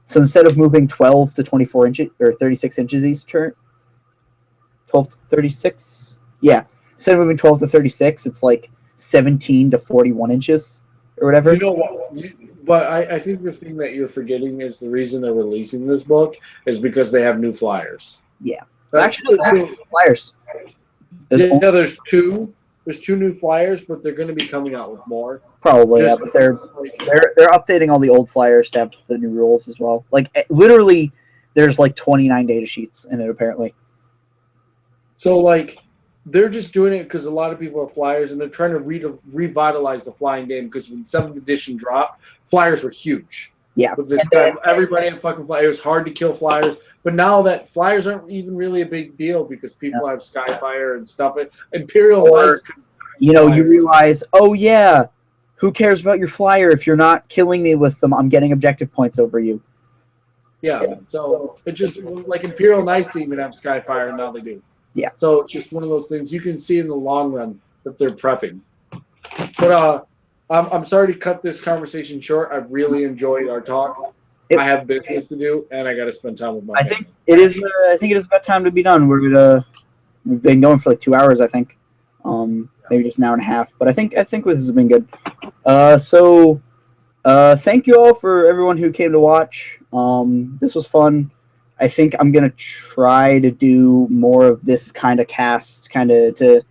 So instead of moving 12 to 24 inches or 36 inches each turn, 12 to 36, yeah. Instead of moving 12 to 36, it's 17 to 41 inches or whatever. You know what? But I think the thing that you're forgetting is the reason they're releasing this book is because they have new flyers. Yeah. Actually, flyers. There's two. There's 2 new flyers, but they're going to be coming out with more. Probably, yeah. But they're updating all the old flyers to have the new rules as well. Literally, there's 29 data sheets in it apparently. So they're just doing it because a lot of people are flyers, and they're trying to revitalize the flying game because when 7th edition dropped, flyers were huge. Yeah. But this time, everybody had fucking flyers. It was hard to kill flyers. But now that flyers aren't even really a big deal because people have Skyfire and stuff. Imperial Knights. You realize, oh yeah, who cares about your flyer if you're not killing me with them? I'm getting objective points over you. Yeah. So it just Imperial Knights even have Skyfire, and now they do. Yeah. So it's just one of those things you can see in the long run that they're prepping. But I'm sorry to cut this conversation short. I've really enjoyed our talk. I have business to do, and I got to spend time with my family. I think it is about time to be done. We've been going for 2 hours, I think. Maybe just an hour and a half. But I think this has been good. Thank you all for everyone who came to watch. This was fun. I think I'm gonna try to do more of this kind of cast, kind of to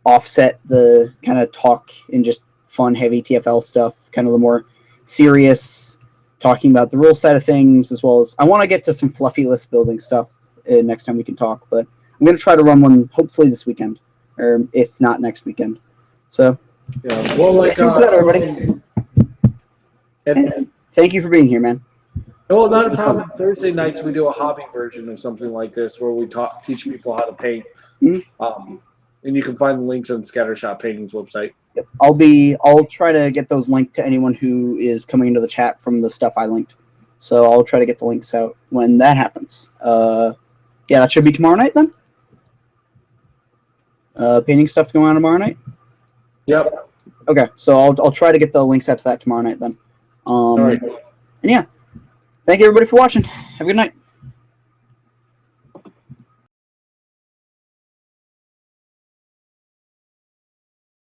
offset the kind of talk and just fun, heavy TFL stuff, kind of the more serious talking about the rules side of things, as well as I want to get to some fluffy list building stuff next time we can talk. But I'm gonna try to run one hopefully this weekend, or if not next weekend. So Yeah. Well, like thank you for that, everybody. And thank you for being here, man. well, not a problem. Thursday nights we do a hobby version of something like this where we teach people how to paint. Mhm. And you can find the links on Scattershot Painting's website. Yep. I'll try to get those linked to anyone who is coming into the chat from the stuff I linked. So I'll try to get the links out when that happens. Yeah, that should be tomorrow night then. Painting stuff going on tomorrow night. Yep. Okay, so I'll try to get the links out to that tomorrow night then. All right. And yeah, thank you everybody for watching. Have a good night.